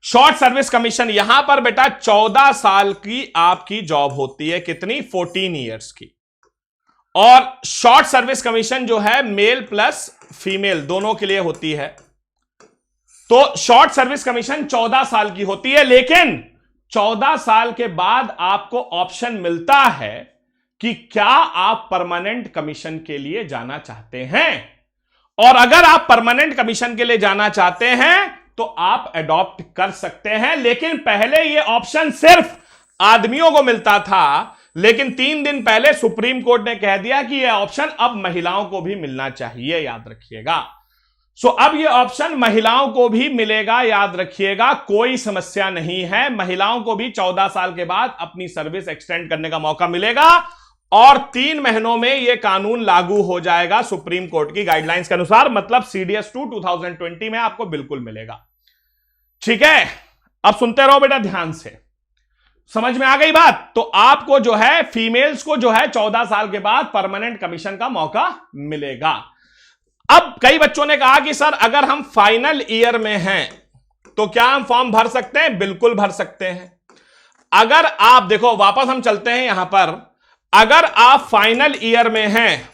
Short service commission यहां पर बेटा 14 साल की आपकी जॉब होती है। कितनी? 14 ईयर्स की। और शॉर्ट सर्विस कमीशन जो है मेल प्लस फीमेल दोनों के लिए होती है। तो शॉर्ट सर्विस कमीशन 14 साल की होती है, लेकिन 14 साल के बाद आपको ऑप्शन मिलता है कि क्या आप परमानेंट कमीशन के लिए जाना चाहते हैं। और अगर आप परमानेंट कमीशन के लिए जाना चाहते हैं तो आप अडॉप्ट कर सकते हैं। लेकिन पहले यह ऑप्शन सिर्फ आदमियों को मिलता था, लेकिन 3 दिन पहले सुप्रीम कोर्ट ने कह दिया कि यह ऑप्शन अब महिलाओं को भी मिलना चाहिए, याद रखिएगा। सो अब यह ऑप्शन महिलाओं को भी मिलेगा, याद रखिएगा, कोई समस्या नहीं है। महिलाओं को भी 14 साल के बाद अपनी सर्विस एक्सटेंड करने का मौका मिलेगा और 3 महीनों में यह कानून लागू हो जाएगा सुप्रीम कोर्ट की गाइडलाइंस के अनुसार। मतलब CDS2 2020 में आपको बिल्कुल मिलेगा। ठीक है, अब सुनते रहो बेटा ध्यान से, समझ में आ गई बात। तो आपको जो है फीमेल्स को जो है 14 साल के बाद परमानेंट कमीशन का मौका मिलेगा। अब कई बच्चों ने कहा कि सर अगर हम फाइनल ईयर में हैं तो क्या हम फॉर्म भर सकते हैं? बिल्कुल भर सकते हैं। अगर आप देखो, वापस हम चलते हैं यहां पर, अगर आप फाइनल ईयर में हैं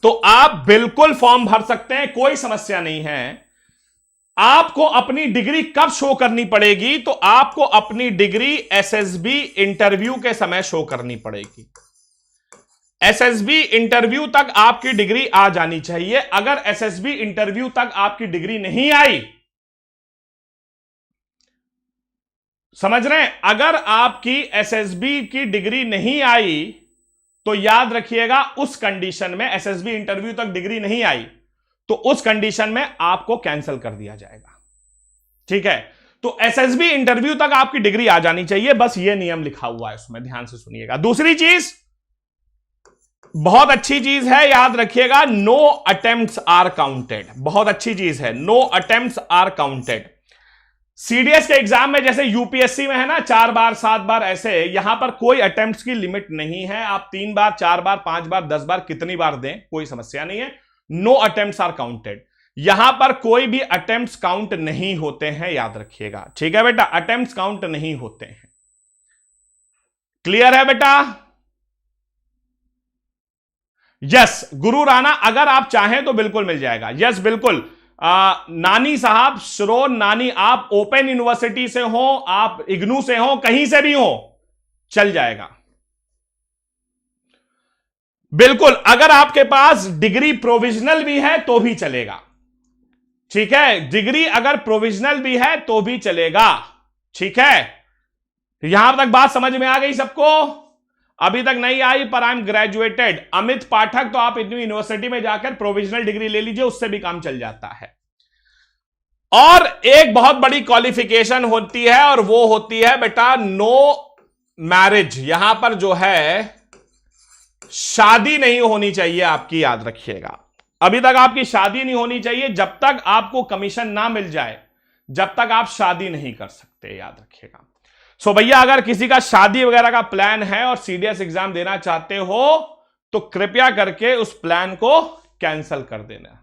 तो आप बिल्कुल फॉर्म भर सकते हैं, कोई समस्या नहीं है। आपको अपनी डिग्री कब शो करनी पड़ेगी? तो आपको अपनी डिग्री एसएसबी इंटरव्यू के समय शो करनी पड़ेगी। एसएसबी इंटरव्यू तक आपकी डिग्री आ जानी चाहिए। अगर एसएसबी इंटरव्यू तक आपकी डिग्री नहीं आई, समझ रहे हैं, अगर आपकी एसएसबी की डिग्री नहीं आई तो याद रखिएगा उस कंडीशन में, एसएसबी इंटरव्यू तक डिग्री नहीं आई तो उस कंडीशन में आपको कैंसिल कर दिया जाएगा। ठीक है, तो एसएसबी इंटरव्यू तक आपकी डिग्री आ जानी चाहिए, बस ये नियम लिखा हुआ है उसमें, ध्यान से सुनिएगा। दूसरी चीज बहुत अच्छी चीज है, याद रखिएगा, नो अटेम्प्ट्स आर काउंटेड। बहुत अच्छी चीज है, no attempts are counted. CDS के एग्जाम में जैसे यूपीएससी में है ना 4 बार 7 बार, ऐसे यहां पर कोई अटेम्प्ट्स की लिमिट नहीं है। आप 3 बार 4 बार 5 बार 10 बार कितनी बार दें, कोई समस्या नहीं है। नो अटेम्प्ट्स आर काउंटेड, यहां पर कोई भी अटेम्प्ट्स काउंट नहीं होते हैं, याद रखिएगा। ठीक है बेटा, अटेम्प्ट्स काउंट नहीं होते हैं। क्लियर है बेटा? यस गुरु राणा, अगर आप चाहें तो बिल्कुल मिल जाएगा। यस बिल्कुल। नानी साहब, श्रोन नानी, आप ओपन यूनिवर्सिटी से हो, आप इग्नू से हो, कहीं से भी हो, चल जाएगा बिल्कुल। अगर आपके पास डिग्री प्रोविजनल भी है तो भी चलेगा। ठीक है, डिग्री अगर प्रोविजनल भी है तो भी चलेगा। ठीक है, यहां तक बात समझ में आ गई सबको? अभी तक नहीं आई पर आई एम ग्रेजुएटेड अमित पाठक, तो आप इतनी यूनिवर्सिटी में जाकर प्रोविजनल डिग्री ले लीजिए, उससे भी काम चल जाता है। और एक बहुत बड़ी क्वालिफिकेशन होती है और वो होती है बेटा नो मैरिज। यहां पर जो है शादी नहीं होनी चाहिए आपकी, याद रखिएगा। अभी तक आपकी शादी नहीं होनी चाहिए, जब तक आपको कमीशन ना मिल जाए जब तक आप शादी नहीं कर सकते, याद रखिएगा। सो भैया अगर किसी का शादी वगैरह का प्लान है और सीडीएस एग्जाम देना चाहते हो तो कृपया करके उस प्लान को कैंसिल कर देना।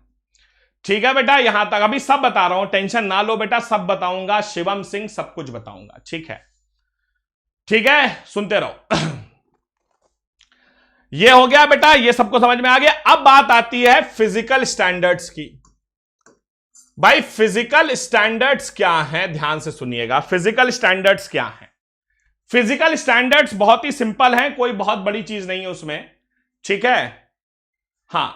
ठीक है बेटा, यहां तक अभी सब बता रहा हूं, टेंशन ना लो बेटा, सब बताऊंगा, शिवम सिंह सब कुछ बताऊंगा। ठीक है, ठीक है, सुनते रहो। ये हो गया बेटा, ये सबको समझ में आ गया। अब बात आती है फिजिकल स्टैंडर्ड्स की। भाई फिजिकल स्टैंडर्ड्स क्या हैं, ध्यान से सुनिएगा। फिजिकल स्टैंडर्ड्स क्या हैं? फिजिकल स्टैंडर्ड्स बहुत ही सिंपल हैं, कोई बहुत बड़ी चीज नहीं है उसमें। ठीक है, हां।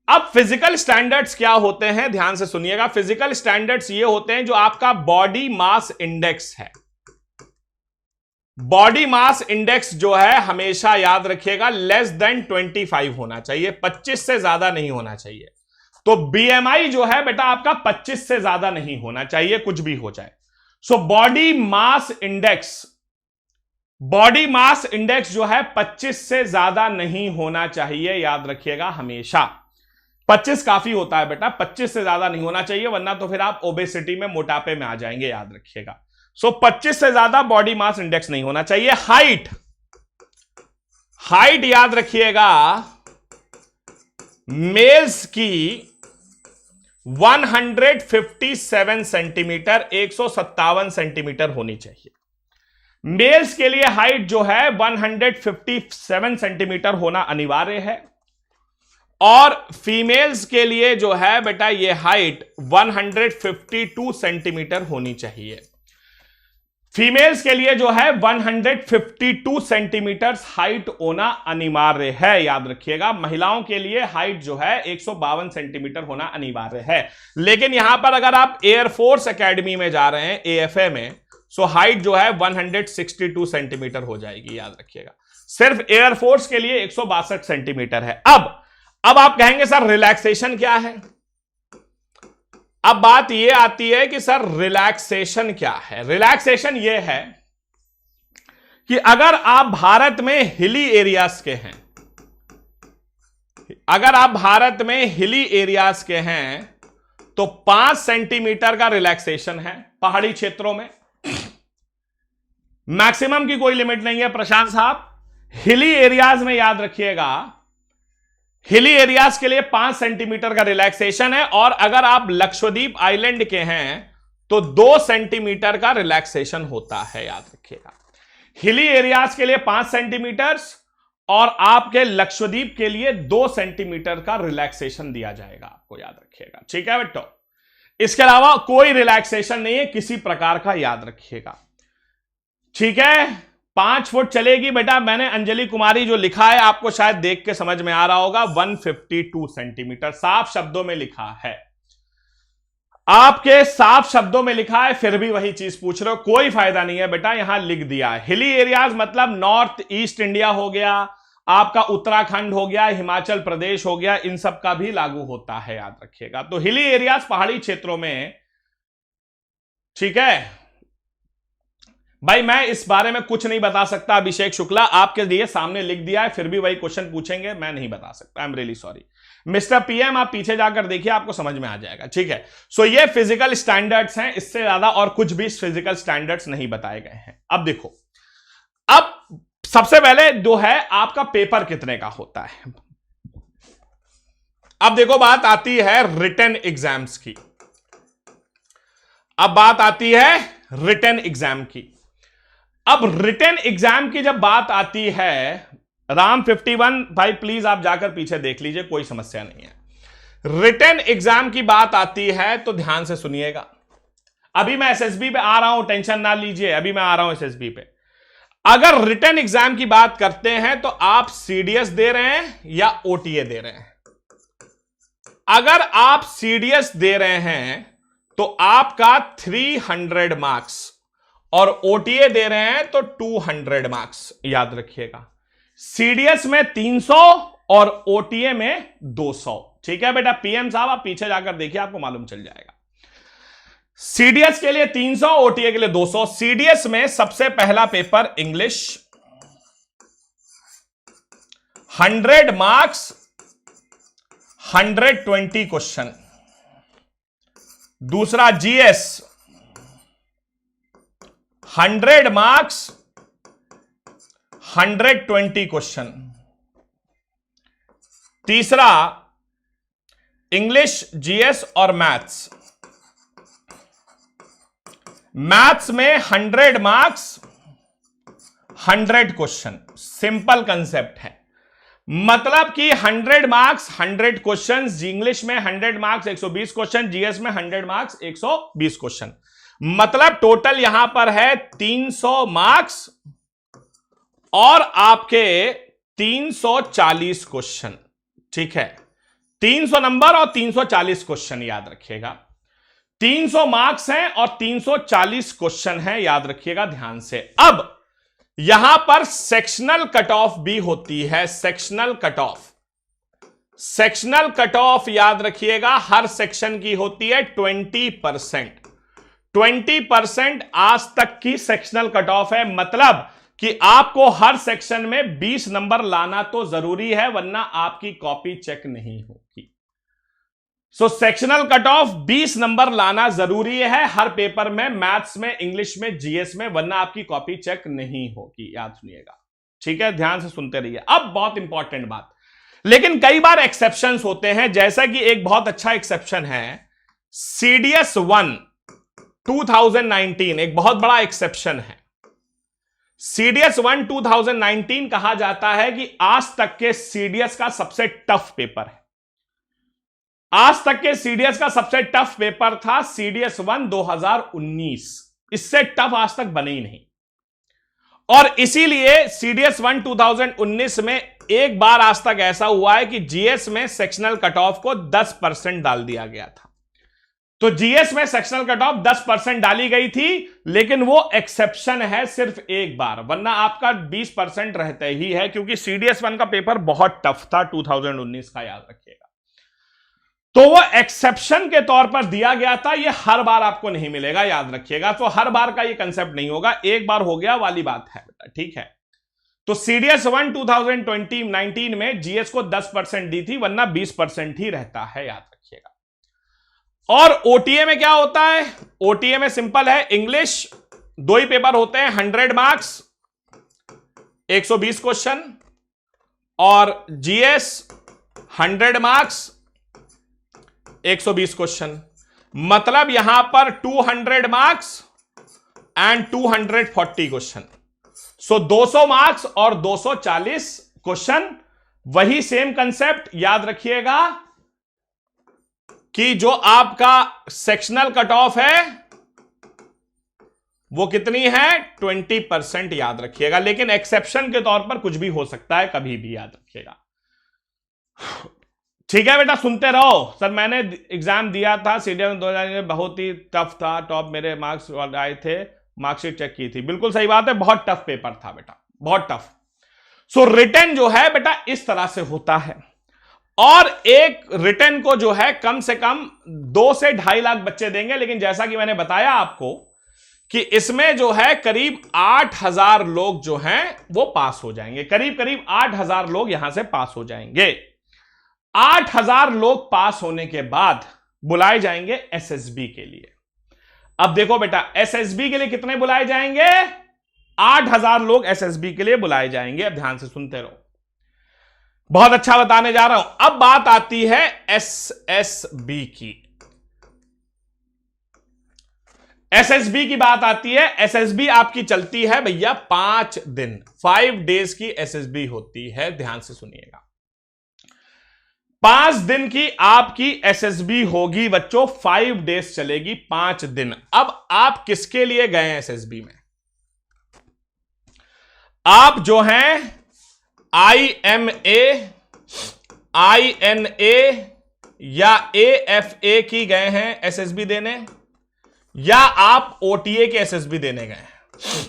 अब फिजिकल स्टैंडर्ड्स क्या होते हैं, ध्यान से सुनिएगा। फिजिकल स्टैंडर्ड्स ये होते हैं जो आपका बॉडी मास इंडेक्स है। बॉडी मास इंडेक्स जो है हमेशा याद रखिएगा लेस देन 25 होना चाहिए, 25 से ज्यादा नहीं होना चाहिए। तो बीएमआई जो है बेटा आपका 25 से ज्यादा नहीं होना चाहिए, कुछ भी हो जाए। सो बॉडी मास इंडेक्स जो है 25 से ज्यादा नहीं होना चाहिए, याद रखिएगा हमेशा। 25 काफी होता है बेटा, 25 से ज्यादा नहीं होना चाहिए, वरना तो फिर आप ओबेसिटी में, मोटापे में आ जाएंगे, याद रखिएगा। सो 25 से ज्यादा बॉडी मास इंडेक्स नहीं होना चाहिए। हाइट याद रखिएगा, मेल्स की 157 सेंटीमीटर, 157 सेंटीमीटर होनी चाहिए। मेल्स के लिए हाइट जो है 157 सेंटीमीटर होना अनिवार्य है, और फीमेल्स के लिए जो है बेटा ये हाइट 152 सेंटीमीटर होनी चाहिए। फीमेल्स के लिए जो है 152 सेंटीमीटर हाइट होना अनिवार्य है, याद रखिएगा। महिलाओं के लिए हाइट जो है 152 सेंटीमीटर होना अनिवार्य है। लेकिन यहां पर अगर आप एयरफोर्स एकेडमी में जा रहे हैं, एएफए में, सो हाइट जो है 162 सेंटीमीटर हो जाएगी, याद रखिएगा। सिर्फ एयरफोर्स के लिए 162 सेंटीमीटर है। अब आप कहेंगे सर रिलैक्सेशन क्या है? अब बात यह आती है कि सर रिलैक्सेशन क्या है। रिलैक्सेशन यह है कि अगर आप भारत में हिली एरियाज के हैं, तो 5 सेंटीमीटर का रिलैक्सेशन है पहाड़ी क्षेत्रों में। मैक्सिमम की कोई लिमिट नहीं है प्रशांत साहब। हिली एरियाज में याद रखिएगा, हिली एरियाज के लिए 5 सेंटीमीटर का रिलैक्सेशन है, और अगर आप लक्षद्वीप आइलैंड के हैं तो 2 सेंटीमीटर का रिलैक्सेशन होता है, याद रखिएगा। हिली एरियाज के लिए 5 सेंटीमीटर और आपके लक्षद्वीप के लिए 2 सेंटीमीटर का रिलैक्सेशन दिया जाएगा, आपको याद रखिएगा। ठीक है बेटो, इसके अलावा कोई रिलैक्सेशन नहीं है किसी प्रकार का, याद रखिएगा। ठीक है, 5 फुट चलेगी बेटा। मैंने अंजलि कुमारी जो लिखा है आपको शायद देख के समझ में आ रहा होगा, 152 सेंटीमीटर साफ शब्दों में लिखा है, आपके साफ शब्दों में लिखा है, फिर भी वही चीज पूछ रहे हो, कोई फायदा नहीं है बेटा, यहां लिख दिया है। हिली एरियाज मतलब नॉर्थ ईस्ट इंडिया हो गया, आपका उत्तराखंड हो गया, हिमाचल प्रदेश हो गया, इन सब का भी लागू होता है, याद रखिएगा। तो हिली एरियाज पहाड़ी क्षेत्रों में। ठीक है भाई, मैं इस बारे में कुछ नहीं बता सकता। अभिषेक शुक्ला आपके लिए सामने लिख दिया है, फिर भी वही क्वेश्चन पूछेंगे, मैं नहीं बता सकता। I am really sorry mister PM, आप पीछे जाकर देखिए, आपको समझ में आ जाएगा। ठीक है, सो ये फिजिकल स्टैंडर्ड्स हैं, इससे ज्यादा और कुछ भी फिजिकल स्टैंडर्ड्स नहीं बताए गए हैं। अब देखो, अब सबसे पहले जो है आपका पेपर कितने का होता है। अब देखो, बात आती है रिटन एग्जाम्स की। अब बात आती है रिटन एग्जाम की। अब रिटन एग्जाम की जब बात आती है, राम 51 भाई प्लीज आप जाकर पीछे देख लीजिए, कोई समस्या नहीं है। रिटन एग्जाम की बात आती है तो ध्यान से सुनिएगा। अभी मैं एसएसबी पे आ रहा हूं, टेंशन ना लीजिए, अभी मैं आ रहा हूं एसएसबी पे। अगर रिटन एग्जाम की बात करते हैं तो आप सीडीएस दे रहे हैं या ओटीए दे रहे हैं? अगर आप सीडीएस दे रहे हैं तो आपका 300 मार्क्स और ओटीए दे रहे हैं तो 200 मार्क्स, याद रखिएगा। सीडीएस में 300 और ओटीए में 200। ठीक है बेटा, पीएम साहब आप पीछे जाकर देखिए, आपको मालूम चल जाएगा। सीडीएस के लिए 300, ओटीए के लिए 200। सीडीएस में सबसे पहला पेपर इंग्लिश 100 मार्क्स 120 क्वेश्चन। दूसरा जीएस 100 मार्क्स 120 क्वेश्चन। तीसरा इंग्लिश, जीएस और मैथ्स। मैथ्स में 100 मार्क्स 100 क्वेश्चन। सिंपल कंसेप्ट है, मतलब कि 100 मार्क्स 100 क्वेश्चन। इंग्लिश में 100 मार्क्स 120 क्वेश्चन, जीएस में 100 मार्क्स 120 क्वेश्चन। मतलब टोटल यहां पर है 300 मार्क्स और आपके 340 क्वेश्चन। ठीक है, 300 नंबर और 340 क्वेश्चन, याद रखिएगा। 300 मार्क्स हैं और 340 क्वेश्चन हैं, याद रखिएगा ध्यान से। अब यहां पर सेक्शनल कट ऑफ भी होती है। Sectional cut off, sectional cut off याद रखिएगा, हर सेक्शन की होती है 20%। 20% आज तक की सेक्शनल कट ऑफ है, मतलब कि आपको हर सेक्शन में 20 नंबर लाना तो जरूरी है, वरना आपकी कॉपी चेक नहीं होगी। सो सेक्शनल कट ऑफ 20 नंबर लाना जरूरी है हर पेपर में, मैथ्स में, इंग्लिश में, जीएस में, वरना आपकी कॉपी चेक नहीं होगी, याद सुनिएगा। ठीक है, ध्यान से सुनते रहिए। अब बहुत इंपॉर्टेंट बात, लेकिन कई बार एक्सेप्शंस होते हैं, जैसा कि एक बहुत अच्छा एक्सेप्शन है सीडीएस 1 2019, एक बहुत बड़ा एक्सेप्शन है। सीडीएस 1 2019 कहा जाता है कि आज तक के सीडीएस का सबसे टफ पेपर है। आज तक के सीडीएस का सबसे टफ पेपर था सीडीएस 1 2019। इससे टफ आज तक बने ही नहीं, और इसीलिए सीडीएस 1 2019 में एक बार आज तक ऐसा हुआ है कि जीएस में सेक्शनल कट ऑफ को 10% डाल दिया गया था। तो जीएस में सेक्शनल कट ऑफ 10% डाली गई थी, लेकिन वो एक्सेप्शन है सिर्फ एक बार, वरना आपका 20% रहता ही है, क्योंकि सीडीएस 1 का पेपर बहुत टफ था 2019 का, याद रखिएगा। तो वो एक्सेप्शन के तौर पर दिया गया था, ये हर बार आपको नहीं मिलेगा, याद रखिएगा। तो हर बार का ये कंसेप्ट नहीं होगा, एक बार हो गया वाली बात है बेटा, ठीक है। तो सीडीएस 1 2019 में जीएस को 10% दी थी, वरना 20% ही रहता है, याद रखिएगा। और ओटीए में क्या होता है? ओटीए में सिंपल है, इंग्लिश 2 ही पेपर होते हैं, 100 मार्क्स 120 क्वेश्चन, और जीएस 100 मार्क्स 120 क्वेश्चन। मतलब यहां पर 200 marks and 240 question. So 200 marks और 240 क्वेश्चन, वही सेम कंसेप्ट, याद रखिएगा कि जो आपका सेक्शनल कट ऑफ है वो कितनी है? 20%, याद रखिएगा। लेकिन एक्सेप्शन के तौर पर कुछ भी हो सकता है, कभी भी, याद रखिएगा। ठीक है बेटा, सुनते रहो। सर मैंने एग्जाम दिया था सीडीएस 2000 में, बहुत ही टफ था, टॉप मेरे मार्क्स आए थे, मार्कशीट चेक की थी। बिल्कुल सही बात है, बहुत टफ पेपर था बेटा, बहुत टफ। सो रिटन जो है बेटा इस तरह से होता है, और एक रिटन को जो है कम से कम 2 से 2.5 लाख बच्चे देंगे। लेकिन जैसा कि मैंने बताया आपको कि इसमें जो है करीब 8,000 लोग जो हैं वो पास हो जाएंगे, करीब 8,000 लोग यहां से पास हो जाएंगे। 8,000 लोग पास होने के बाद बुलाए जाएंगे एसएसबी के लिए। अब देखो बेटा, एसएसबी के लिए कितने बुलाए जाएंगे? 8,000 लोग एसएसबी के लिए बुलाए जाएंगे। अब ध्यान से सुनते रहो, बहुत अच्छा बताने जा रहा हूं। अब बात आती है एसएसबी की। एसएसबी की बात आती है। एसएसबी आपकी चलती है भैया 5 दिन, 5 डेज की एसएसबी होती है। ध्यान से सुनिएगा, 5 दिन की आपकी एसएसबी होगी बच्चों, 5 डेज चलेगी, 5 दिन। अब आप किसके लिए गए हैं एसएसबी में? आप जो हैं IMA, INA, या AFA की गए हैं एसएसबी देने, या आप OTA के एसएसबी देने गए हैं।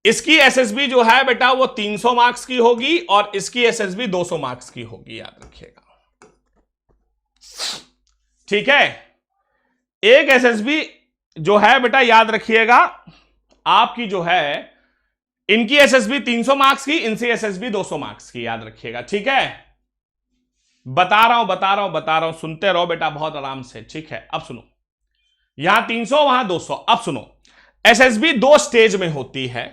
इसकी एसएसबी जो है बेटा वो 300 मार्क्स की होगी और इसकी एसएसबी 200 मार्क्स की होगी, याद रखिएगा। ठीक है, एक एसएसबी जो है बेटा याद रखिएगा आपकी जो है, इनकी एसएसबी 300 मार्क्स की, इनसी एसएसबी 200 मार्क्स की, याद रखिएगा। ठीक है, बता रहा हूं, सुनते रहो बेटा बहुत आराम से। ठीक है, अब सुनो, यहां 300 वहां 200। अब सुनो, एसएसबी 2 स्टेज में होती है,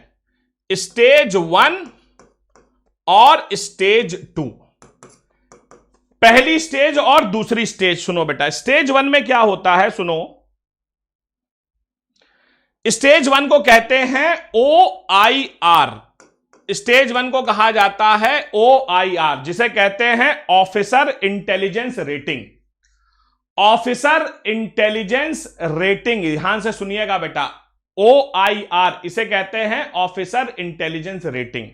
स्टेज 1 और स्टेज 2। पहली स्टेज और दूसरी स्टेज सुनो बेटा। स्टेज 1 में क्या होता है, सुनो। स्टेज 1 को कहते हैं OIR। स्टेज 1 को कहा जाता है OIR, जिसे कहते हैं officer intelligence rating. Officer intelligence rating, ध्यान से सुनिएगा बेटा, OIR इसे कहते हैं ऑफिसर इंटेलिजेंस रेटिंग।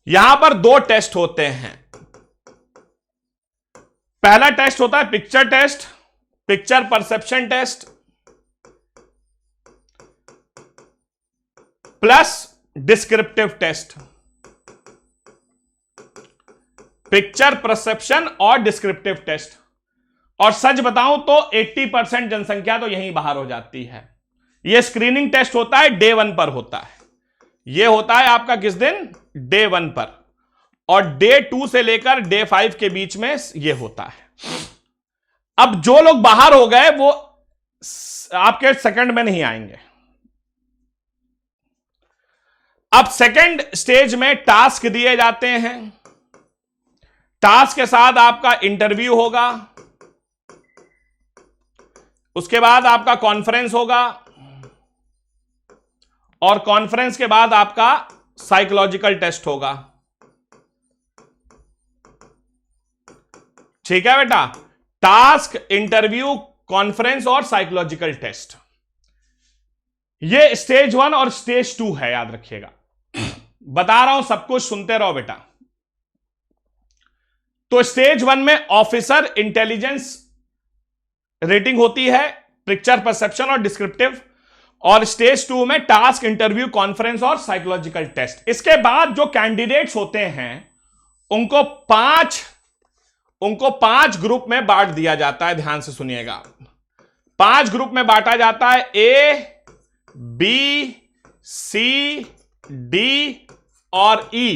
यहां पर 2 टेस्ट होते हैं। पहला टेस्ट होता है picture test, picture perception test, plus descriptive test. Picture perception और डिस्क्रिप्टिव टेस्ट। और सच बताऊं तो 80% जनसंख्या तो यहीं बाहर हो जाती है। यह स्क्रीनिंग टेस्ट होता है, डे 1 पर होता है। यह होता है आपका किस दिन, डे 1 पर, और डे 2 से लेकर डे 5 के बीच में यह होता है। अब जो लोग बाहर हो गए वो आपके सेकंड में नहीं आएंगे। अब सेकंड स्टेज में टास्क दिए जाते हैं। टास्क के साथ आपका इंटरव्यू होगा, उसके बाद आपका कॉन्फ्रेंस होगा, और कॉन्फ्रेंस के बाद आपका साइकोलॉजिकल टेस्ट होगा। ठीक है बेटा, टास्क, इंटरव्यू, कॉन्फ्रेंस और साइकोलॉजिकल टेस्ट, ये स्टेज 1 और स्टेज 2 है, याद रखिएगा। बता रहा हूं, सब कुछ सुनते रहो बेटा। तो स्टेज 1 में ऑफिसर इंटेलिजेंस रेटिंग होती है, पिक्चर परसेप्शन और डिस्क्रिप्टिव, और स्टेज 2 में टास्क, इंटरव्यू, कॉन्फ्रेंस और साइकोलॉजिकल टेस्ट। इसके बाद जो कैंडिडेट्स होते हैं उनको पांच ग्रुप में बांट दिया जाता है। ध्यान से सुनिएगा, 5 ग्रुप में बांटा जाता है, A, B, C, D और E।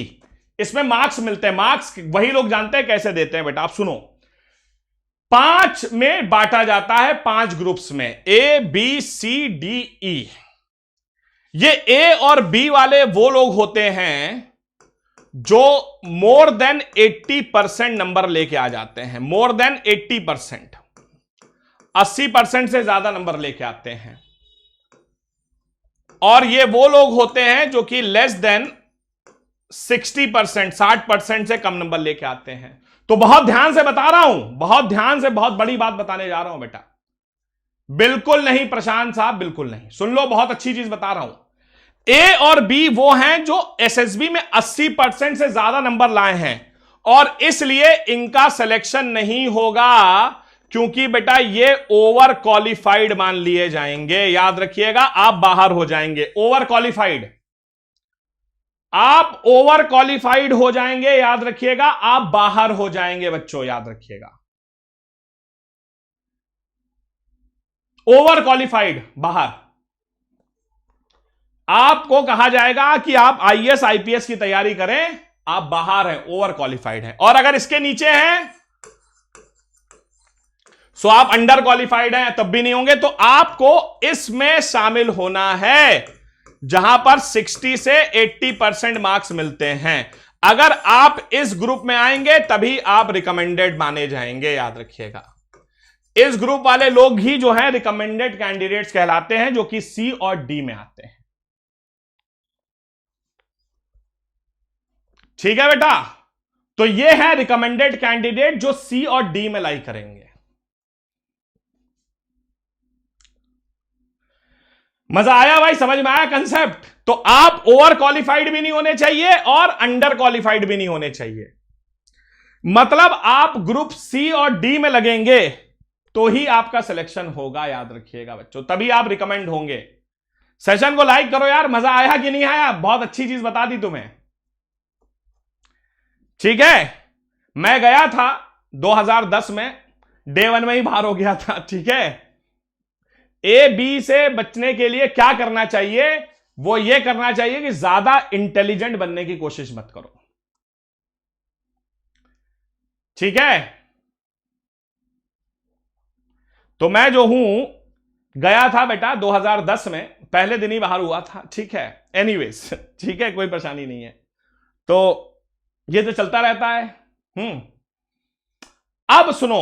इसमें मार्क्स मिलते हैं। मार्क्स वही लोग जानते हैं कैसे देते हैं बेटा। आप सुनो, 5 में बांटा जाता है, 5 ग्रुप्स में, A, B, C, D, E। ये A और B वाले वो लोग होते हैं जो मोर देन 80% नंबर लेके आ जाते हैं। मोर देन 80%, 80% से ज्यादा नंबर लेके आते हैं। और ये वो लोग होते हैं जो कि लेस देन 60%, 60% से कम नंबर लेके आते हैं। तो बहुत ध्यान से बता रहा हूं, बहुत ध्यान से, बहुत बड़ी बात बताने जा रहा हूं बेटा। बिल्कुल नहीं प्रशांत साहब, बिल्कुल नहीं। सुन लो, बहुत अच्छी चीज बता रहा हूं। A और B वो हैं जो एसएसबी में 80% से ज्यादा नंबर लाए हैं, और इसलिए इनका सिलेक्शन नहीं होगा, क्योंकि बेटा ये ओवर क्वालिफाइड मान लिए जाएंगे। याद रखिएगा, आप बाहर हो जाएंगे। ओवर क्वालिफाइड, आप ओवर क्वालिफाइड हो जाएंगे। याद रखिएगा, आप बाहर हो जाएंगे बच्चों, याद रखिएगा। ओवर क्वालिफाइड, बाहर। आपको कहा जाएगा कि आप आईएएस आईपीएस की तैयारी करें, आप बाहर हैं, ओवर क्वालिफाइड हैं। और अगर इसके नीचे हैं सो आप अंडर क्वालिफाइड हैं, तब भी नहीं होंगे। तो आपको इसमें शामिल होना है जहां पर 60 से 80% मार्क्स मिलते हैं। अगर आप इस ग्रुप में आएंगे तभी आप रिकमेंडेड माने जाएंगे। याद रखिएगा, इस ग्रुप वाले लोग ही जो हैं रिकमेंडेड कैंडिडेट्स कहलाते हैं, जो कि सी और डी में आते हैं। ठीक है बेटा, तो ये है रिकमेंडेड कैंडिडेट जो सी और डी में लाई करेंगे। मजा आया भाई, समझ में आया कंसेप्ट? तो आप ओवर क्वालिफाइड भी नहीं होने चाहिए और अंडर क्वालिफाइड भी नहीं होने चाहिए। मतलब आप ग्रुप सी और डी में लगेंगे तो ही आपका सिलेक्शन होगा, याद रखिएगा बच्चों, तभी आप रिकमेंड होंगे। सेशन को लाइक करो यार, मजा आया कि नहीं आया? बहुत अच्छी चीज बता दी तुम्हें, ठीक है। मैं गया था 2010 में, डे 1 में ही बाहर हो गया था, ठीक है। ए बी से बचने के लिए क्या करना चाहिए? वो ये करना चाहिए कि ज्यादा इंटेलिजेंट बनने की कोशिश मत करो, ठीक है। तो मैं जो हूं गया था बेटा 2010 में, पहले दिन ही बाहर हुआ था, ठीक है। एनीवेज ठीक है, कोई परेशानी नहीं है। तो ये तो चलता रहता है। अब सुनो,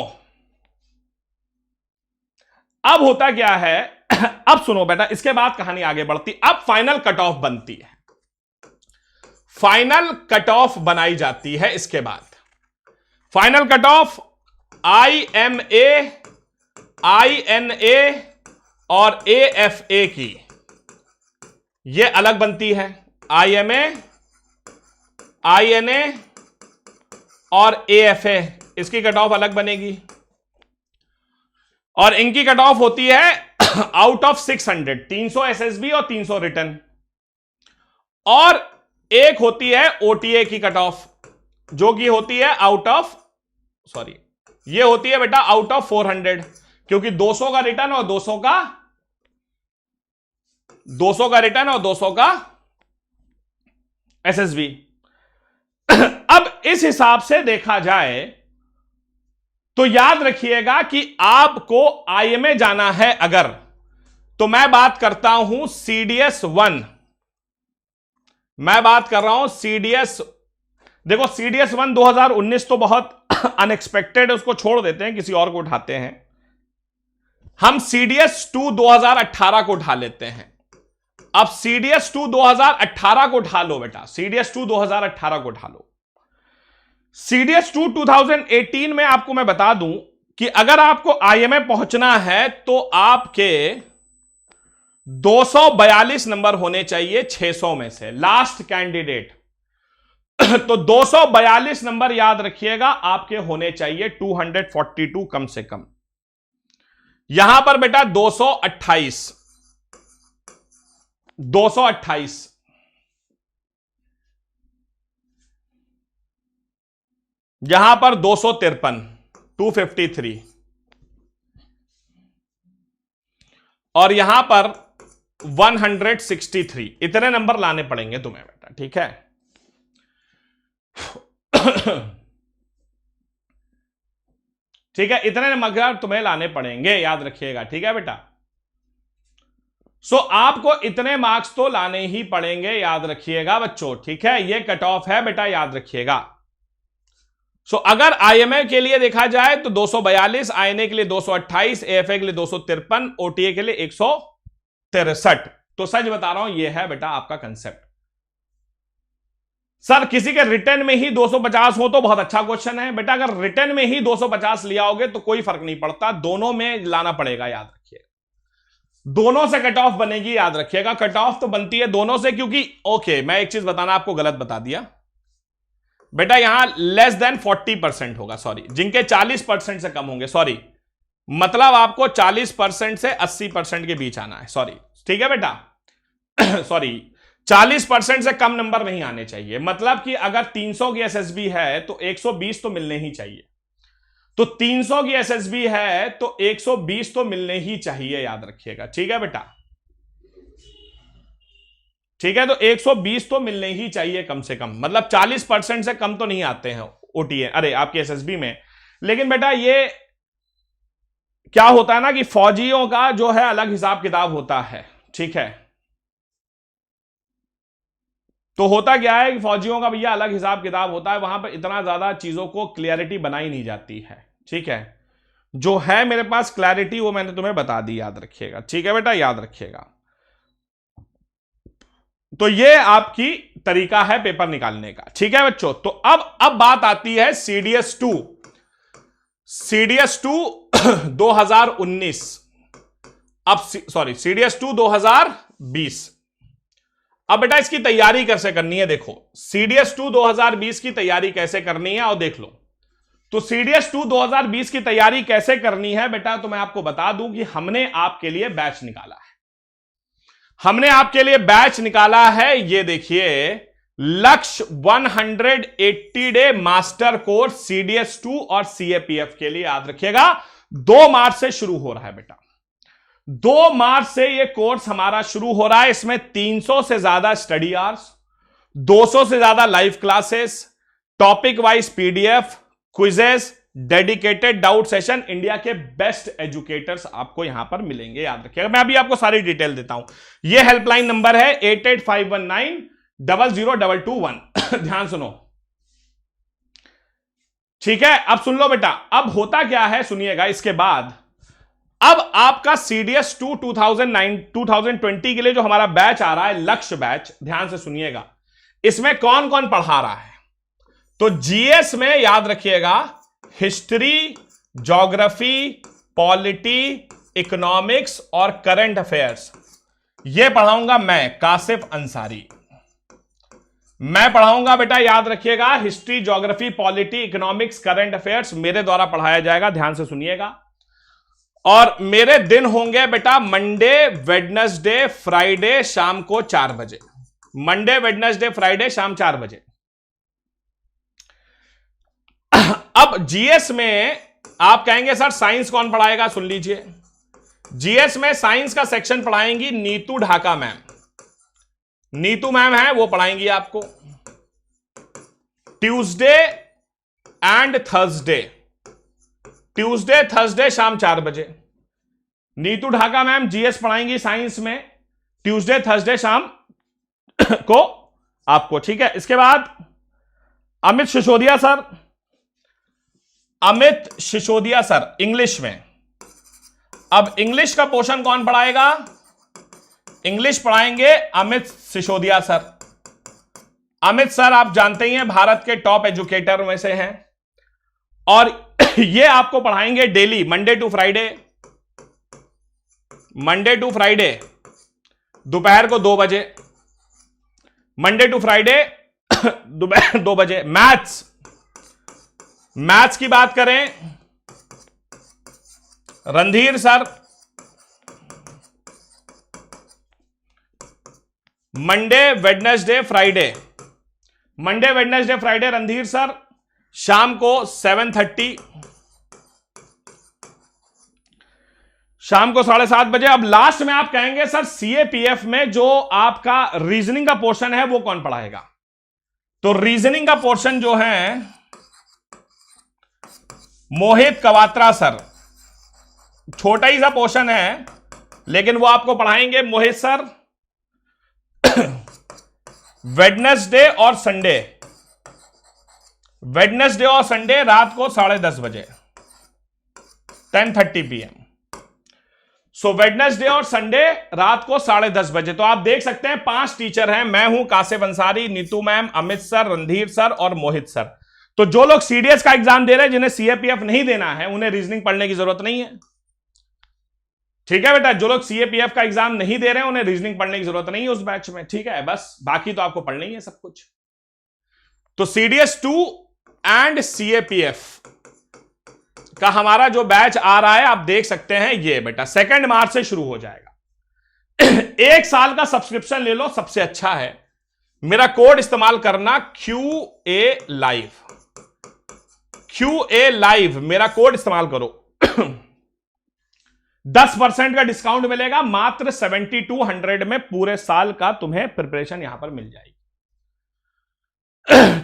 अब होता क्या है अब सुनो बेटा, इसके बाद कहानी आगे बढ़ती। अब फाइनल कट ऑफ बनती है, फाइनल कट ऑफ बनाई जाती है। इसके बाद final cut off IMA, INA और AFA की ये अलग बनती है। IMA, INA और AFA, इसकी कट ऑफ अलग बनेगी और इनकी कट ऑफ होती है आउट ऑफ 600, 300 SSB और 300 रिटर्न। और एक होती है OTA की कट ऑफ, जो कि होती है आउट ऑफ, सॉरी, ये होती है बेटा आउट ऑफ 400, क्योंकि 200 का रिटर्न और 200 का रिटर्न और 200 का SSB। अब इस हिसाब से देखा जाए तो याद रखिएगा कि आपको IMA जाना है अगर, तो मैं बात करता हूं CDS 1, मैं बात कर रहा हूं CDS। देखो CDS 1 2019 तो बहुत अनएक्सपेक्टेड है, उसको छोड़ देते हैं, किसी और को उठाते हैं। हम CDS 2 2018 को उठा लेते हैं। अब CDS 2 2018 को उठा लो बेटा, CDS 2 2018 को उठा लो। CDS 2 2018 में आपको मैं बता दूं कि अगर आपको IMA पहुंचना है तो आपके 242 नंबर होने चाहिए 600 में से, लास्ट कैंडिडेट। तो 242 नंबर याद रखिएगा आपके होने चाहिए, 242 कम से कम। यहां पर बेटा 228, यहां पर 253, 253, और यहां पर 163। इतने नंबर लाने पड़ेंगे तुम्हें बेटा, ठीक है। ठीक है, इतने नंबर तुम्हें लाने पड़ेंगे, याद रखिएगा, ठीक है बेटा। सो आपको इतने मार्क्स तो लाने ही पड़ेंगे, याद रखिएगा बच्चों, ठीक है। ये कट ऑफ है बेटा, याद रखिएगा। सो अगर IMA के लिए देखा जाए तो 242, INA के लिए 228, AFA के लिए 253, OTA के लिए 163। तो सच बता रहा हूं, यह है बेटा आपका कंसेप्ट। सर किसी के रिटर्न में ही 250 हो तो बहुत अच्छा क्वेश्चन है बेटा। अगर रिटर्न में ही 250 लिया होगे तो कोई फर्क नहीं पड़ता, दोनों में लाना पड़ेगा, याद रखिएगा। दोनों से कट ऑफ बनेगी, याद रखिएगा। कट ऑफ तो बनती है दोनों से, क्योंकि ओके मैं एक चीज बताना आपको गलत बता दिया बेटा, यहां लेस देन 40% होगा, सॉरी, जिनके 40% से कम होंगे, सॉरी, मतलब आपको 40% से 80% के बीच आना है, सॉरी, ठीक है बेटा। सॉरी, 40% से कम नंबर नहीं आने चाहिए। मतलब कि अगर 300 की SSB है तो 120 तो मिलने ही चाहिए, तो 300 की SSB है तो 120 तो मिलने ही चाहिए, याद रखिएगा, ठीक है बेटा। ठीक है, तो 120 तो मिलने ही चाहिए कम से कम, मतलब 40% से कम तो नहीं आते हैं OTA, अरे आपकी SSB में। लेकिन बेटा ये क्या होता है ना कि फौजियों का जो है अलग हिसाब किताब होता है, ठीक है। तो होता क्या है कि फौजियों का भैया अलग हिसाब किताब होता है, वहां पर इतना ज्यादा चीजों को क्लियरिटी बनाई नहीं जाती है, ठीक है। जो है मेरे पास क्लैरिटी वो मैंने तुम्हें बता दी, याद रखिएगा, ठीक है बेटा, याद रखिएगा। तो ये आपकी तरीका है पेपर निकालने का, ठीक है बच्चों। तो अब बात आती है CDS 2, CDS 2 2019, अब सॉरी CDS 2 2020। अब बेटा इसकी तैयारी कैसे करनी है, देखो CDS 2 2020 की तैयारी कैसे करनी है और देख लो। तो सीडीएस 2 2020 की तैयारी कैसे करनी है बेटा, तो मैं आपको बता दूं कि हमने आपके लिए बैच निकाला है। हमने आपके लिए बैच निकाला है, ये देखिए, लक्ष्य 180 डे मास्टर कोर्स सीडीएस 2 और सीएपीएफ के लिए। याद रखिएगा 2 मार्च से शुरू हो रहा है बेटा, 2 मार्च से ये कोर्स हमारा शुरू हो रहा है। इसमें 300 से ज्यादा स्टडी आवर्स, 200 से ज्यादा live classes, topic wise PDF, quizzes, dedicated doubt session, India के बेस्ट एजुकेटर्स आपको यहां पर मिलेंगे। याद रखिएगा, मैं अभी आपको सारी डिटेल देता हूं। यह हेल्पलाइन नंबर है 8851900221 ध्यान सुनो, ठीक है। अब सुन लो बेटा, अब होता क्या है सुनिएगा। इसके बाद अब आपका सीडीएस 2 2020 के लिए जो हमारा बैच आ रहा है, लक्ष्य बैच, ध्यान से सुनिएगा, इसमें कौन कौन पढ़ा रहा है। तो जीएस में याद रखिएगा हिस्ट्री, ज्योग्राफी, पॉलिटी, इकोनॉमिक्स और करंट अफेयर्स, यह पढ़ाऊंगा मैं, कासिफ अंसारी। मैं पढ़ाऊंगा बेटा, याद रखिएगा, history, geography, polity, economics, current affairs मेरे द्वारा पढ़ाया जाएगा। ध्यान से सुनिएगा। और मेरे दिन होंगे बेटा मंडे, वेडनेसडे, फ्राइडे शाम को 4 बजे। मंडे, वेडनेसडे, फ्राइडे शाम 4 बजे। अब जीएस में आप कहेंगे सर साइंस कौन पढ़ाएगा, सुन लीजिए। जीएस में साइंस का सेक्शन पढ़ाएंगी नीतू ढाका मैम। नीतू मैम है, वो पढ़ाएंगी आपको Tuesday and Thursday, Tuesday Thursday शाम 4 बजे। नीतू ढाका मैम जीएस पढ़ाएंगी साइंस में ट्यूसडे थर्सडे शाम को आपको, ठीक है। इसके बाद Amit Sisodia sir, Amit Sisodia sir English में। अब इंग्लिश का पोर्शन कौन पढ़ाएगा, इंग्लिश पढ़ाएंगे अमित सिसोदिया सर। अमित सर आप जानते ही हैं भारत के टॉप एजुकेटर में से हैं, और ये आपको पढ़ाएंगे daily, Monday to Friday, Monday to Friday दोपहर को 2 बजे, मंडे टू फ्राइडे दोपहर 2 बजे। मैथ्स, मैथ्स की बात करें Randhir sir, Monday, Wednesday, Friday, Monday, Wednesday, Friday Randhir sir शाम को 7:30, शाम को 7:30 बजे। अब लास्ट में आप कहेंगे सर सीएपीएफ में जो आपका रीजनिंग का पोर्शन है वो कौन पढ़ाएगा। तो रीजनिंग का पोर्शन जो है मोहित कवात्रा सर, छोटा ही सा पोर्शन है लेकिन वो आपको पढ़ाएंगे मोहित सर वेडनेसडे और संडे, वेडनेसडे और संडे रात को 10:30 बजे, 10:30 PM। सो वेडनेसडे और संडे रात को 10:30 बजे। तो आप देख सकते हैं 5 टीचर हैं, मैं हूं Kashif Ansari, Neetu ma'am, Amit sir, Randhir sir और मोहित सर। तो जो लोग सीडीएस का एग्जाम दे रहे हैं, जिन्हें सीएपीएफ नहीं देना है, उन्हें रीजनिंग पढ़ने की जरूरत नहीं है, ठीक है बेटा। जो लोग सीएपीएफ का एग्जाम नहीं दे रहे हैं उन्हें रीजनिंग पढ़ने की जरूरत नहीं है उस बैच में, ठीक है। बस बाकी तो आपको पढ़ना ही है सब कुछ। तो सीडीएस 2 एंड सीएपीएफ का हमारा जो बैच आ रहा है, आप देख सकते हैं, ये बेटा 2 मार्च से शुरू हो जाएगा। 1 साल का सब्सक्रिप्शन ले लो, सबसे अच्छा है। मेरा कोड इस्तेमाल करना QA लाइव, QA लाइव मेरा कोड इस्तेमाल करो 10% का डिस्काउंट मिलेगा, मात्र 7200 में पूरे साल का तुम्हें प्रिपरेशन यहां पर मिल जाएगी,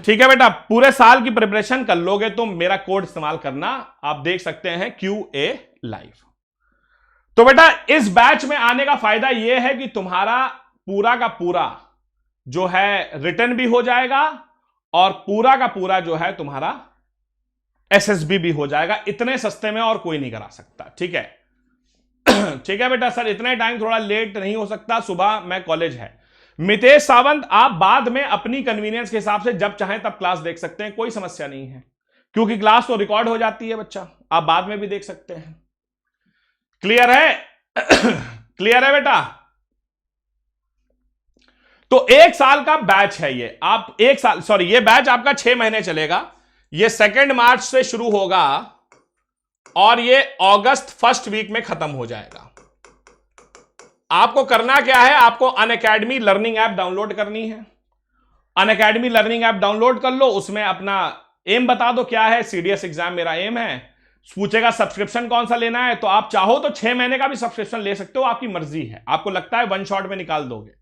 ठीक है बेटा। पूरे साल की प्रिपरेशन कर लोगे तुम, मेरा कोड इस्तेमाल करना। आप देख सकते हैं QA लाइव। तो बेटा इस बैच में आने का फायदा यह है कि तुम्हारा पूरा का पूरा जो है रिटर्न भी हो जाएगा और पूरा का पूरा जो है तुम्हारा एसएसबी भी हो जाएगा। इतने सस्ते में और कोई नहीं करा सकता, ठीक है। ठीक है बेटा। सर इतने टाइम थोड़ा लेट नहीं हो सकता, सुबह मैं कॉलेज है। मितेश सावंत आप बाद में अपनी कन्वीनियंस के हिसाब से जब चाहें तब क्लास देख सकते हैं, कोई समस्या नहीं है, क्योंकि क्लास तो रिकॉर्ड हो जाती है बच्चा, आप बाद में भी देख सकते हैं। क्लियर है? क्लियर है बेटा? तो 1 साल का बैच है ये। आप 1 साल, सॉरी, ये बैच आपका 6 महीने चलेगा। ये 2 मार्च से शुरू होगा और ये अगस्त फर्स्ट वीक में खत्म हो जाएगा। आपको करना क्या है, आपको अनअकैडमी लर्निंग ऐप डाउनलोड करनी है। अनअकैडमी लर्निंग ऐप डाउनलोड कर लो, उसमें अपना एम बता दो क्या है, सीडीएस एग्जाम मेरा एम है। पूछेगा सब्सक्रिप्शन कौन सा लेना है, तो आप चाहो तो 6 महीने का भी सब्सक्रिप्शन ले सकते हो, आपकी मर्जी है। आपको लगता है वन शॉट में निकाल दोगे,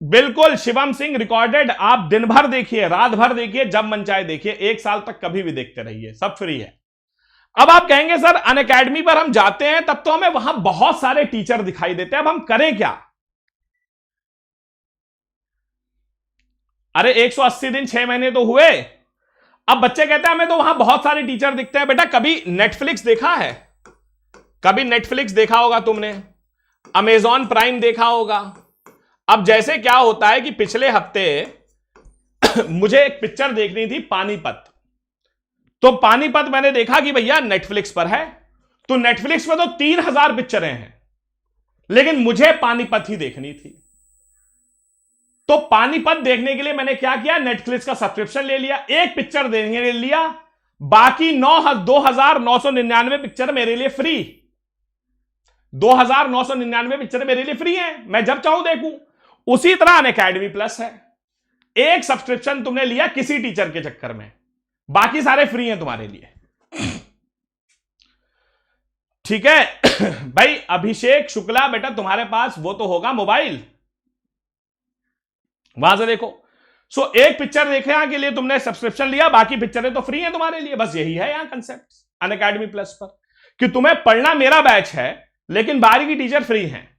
बिल्कुल शिवम सिंह रिकॉर्डेड, आप दिन भर देखिए, रात भर देखिए, जब मन चाहे देखिए, 1 साल तक कभी भी देखते रहिए, सब फ्री है। अब आप कहेंगे सर अनअकैडमी पर हम जाते हैं तब तो हमें वहां बहुत सारे टीचर दिखाई देते हैं, अब हम करें क्या? अरे 180 दिन 6 महीने तो हुए। अब बच्चे कहते हैं हमें तो वहां बहुत सारे टीचर दिखते हैं। बेटा कभी नेटफ्लिक्स देखा है? कभी नेटफ्लिक्स देखा होगा तुमने, अमेजॉन प्राइम देखा होगा। अब जैसे क्या होता है कि पिछले हफ्ते मुझे एक पिक्चर देखनी थी पानीपत, तो पानीपत मैंने देखा कि भैया नेटफ्लिक्स पर है, तो नेटफ्लिक्स में तो 3000 पिक्चरें हैं, लेकिन मुझे पानीपत ही देखनी थी। तो पानीपत देखने के लिए मैंने क्या किया, नेटफ्लिक्स का सब्सक्रिप्शन ले लिया, एक पिक्चर देखने के लिए लिया, बाकी 2999 पिक्चर मेरे लिए फ्री। 2999 पिक्चर मेरे लिए फ्री है, मैं जब चाहूं देखूं। उसी तरह अनअकैडमी प्लस है, एक सब्सक्रिप्शन तुमने लिया किसी टीचर के चक्कर में, बाकी सारे फ्री हैं तुम्हारे लिए, ठीक है। भाई अभिषेक शुक्ला, बेटा तुम्हारे पास वो तो होगा मोबाइल, वहां से देखो। सो एक पिक्चर देखने के लिए तुमने सब्सक्रिप्शन लिया, बाकी पिक्चरें तो फ्री हैं तुम्हारे लिए, बस यही है यहां कंसेप्ट अनअकैडमी प्लस पर, कि तुम्हें पढ़ना मेरा बैच है लेकिन बाहरी की टीचर फ्री हैं।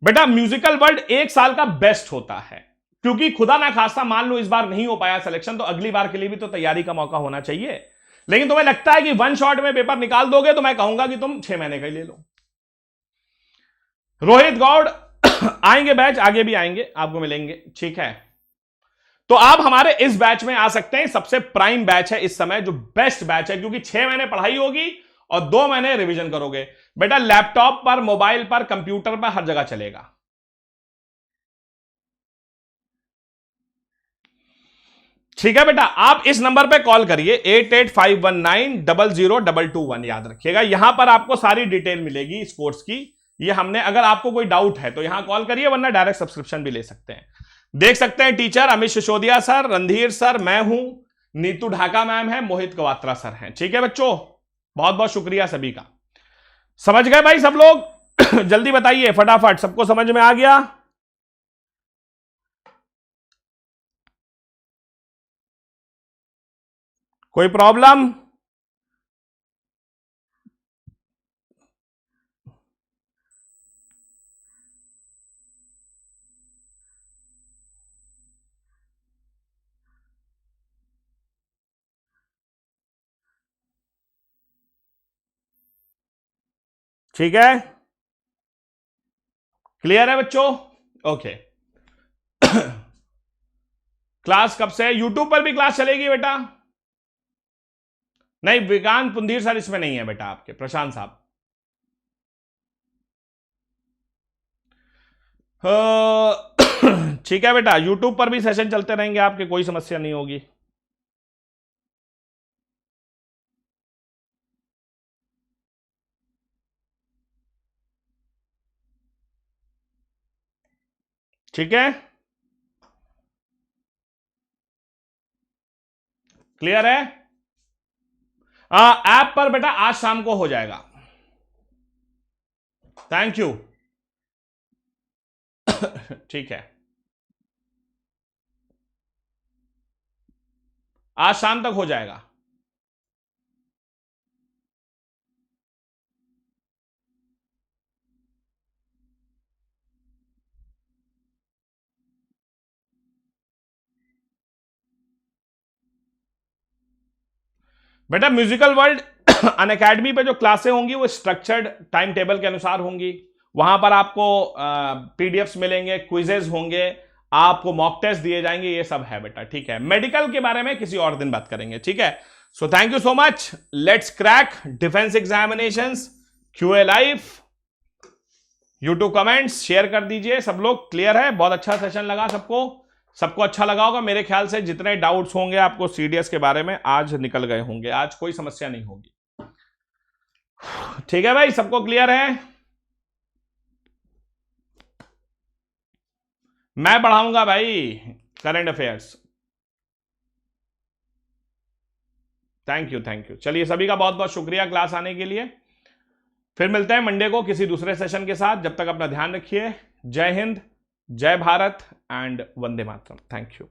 बेटा म्यूजिकल वर्ल्ड 1 साल का बेस्ट होता है, क्योंकि खुदा ना खास्ता मान लो इस बार नहीं हो पाया सिलेक्शन, तो अगली बार के लिए भी तो तैयारी का मौका होना चाहिए। लेकिन तुम्हें लगता है कि वन शॉट में पेपर निकाल दोगे, तो मैं कहूंगा कि तुम 6 महीने का ही ले लो। रोहित गौड़ आएंगे बैच, आगे भी आएंगे, आपको मिलेंगे, ठीक है। तो आप हमारे इस बैच में आ सकते हैं, सबसे प्राइम बैच है इस समय, जो बेस्ट बैच है, क्योंकि 6 महीने पढ़ाई होगी और 2 महीने रिवीजन करोगे। बेटा लैपटॉप पर, मोबाइल पर, कंप्यूटर पर, हर जगह चलेगा। ठीक है बेटा, आप इस नंबर पे कॉल करिए 8851900221, याद रखिएगा। यहां पर आपको सारी डिटेल मिलेगी इस कोर्स की, ये हमने, अगर आपको कोई डाउट है तो यहां कॉल करिए, वरना डायरेक्ट सब्सक्रिप्शन भी ले सकते हैं। देख सकते हैं teacher Amit Sisodia sir, Randhir sir, मैं हूं, नीतू ढाका मैम है, मोहित कवात्रा सर हैं। ठीक है बच्चों, बहुत बहुत शुक्रिया सभी का। समझ गए भाई सब लोग? जल्दी बताइए फटाफट, सबको समझ में आ गया? कोई प्रॉब्लम? ठीक है, क्लियर है बच्चों? ओके। क्लास कब से? यूट्यूब पर भी क्लास चलेगी बेटा? नहीं, विकांत पुंदीर सर इसमें नहीं है बेटा, आपके प्रशांत साहब। ठीक है बेटा, यूट्यूब पर भी सेशन चलते रहेंगे आपके, कोई समस्या नहीं होगी। ठीक है, क्लियर है? ऐप पर बेटा आज शाम को हो जाएगा। Thank you. ठीक है, आज शाम तक हो जाएगा। बेटा म्यूजिकल वर्ल्ड अनअकैडमी पे जो क्लासें होंगी वो स्ट्रक्चर्ड टाइम टेबल के अनुसार होंगी। वहां पर आपको पीडीएफ्स मिलेंगे, क्विजेज होंगे, आपको मॉक टेस्ट दिए जाएंगे, ये सब है बेटा। ठीक है, मेडिकल के बारे में किसी और दिन बात करेंगे। ठीक है, so thank you so much. Let's crack defence examinations, QA life, YouTube comments share कर दीजिए सब लोग। क्लियर है? बहुत अच्छा सेशन लगा सबको? सबको अच्छा लगा होगा मेरे ख्याल से। जितने डाउट्स होंगे आपको सीडीएस के बारे में आज निकल गए होंगे, आज कोई समस्या नहीं होगी। ठीक है भाई, सबको क्लियर है? मैं पढ़ाऊंगा भाई current affairs. Thank you, thank you. चलिए सभी का बहुत बहुत शुक्रिया क्लास आने के लिए। फिर मिलते हैं मंडे को किसी दूसरे सेशन के साथ। जब तक अपना ध्यान रखिए। जय हिंद, जय Bharat and Vande Mataram. Thank you.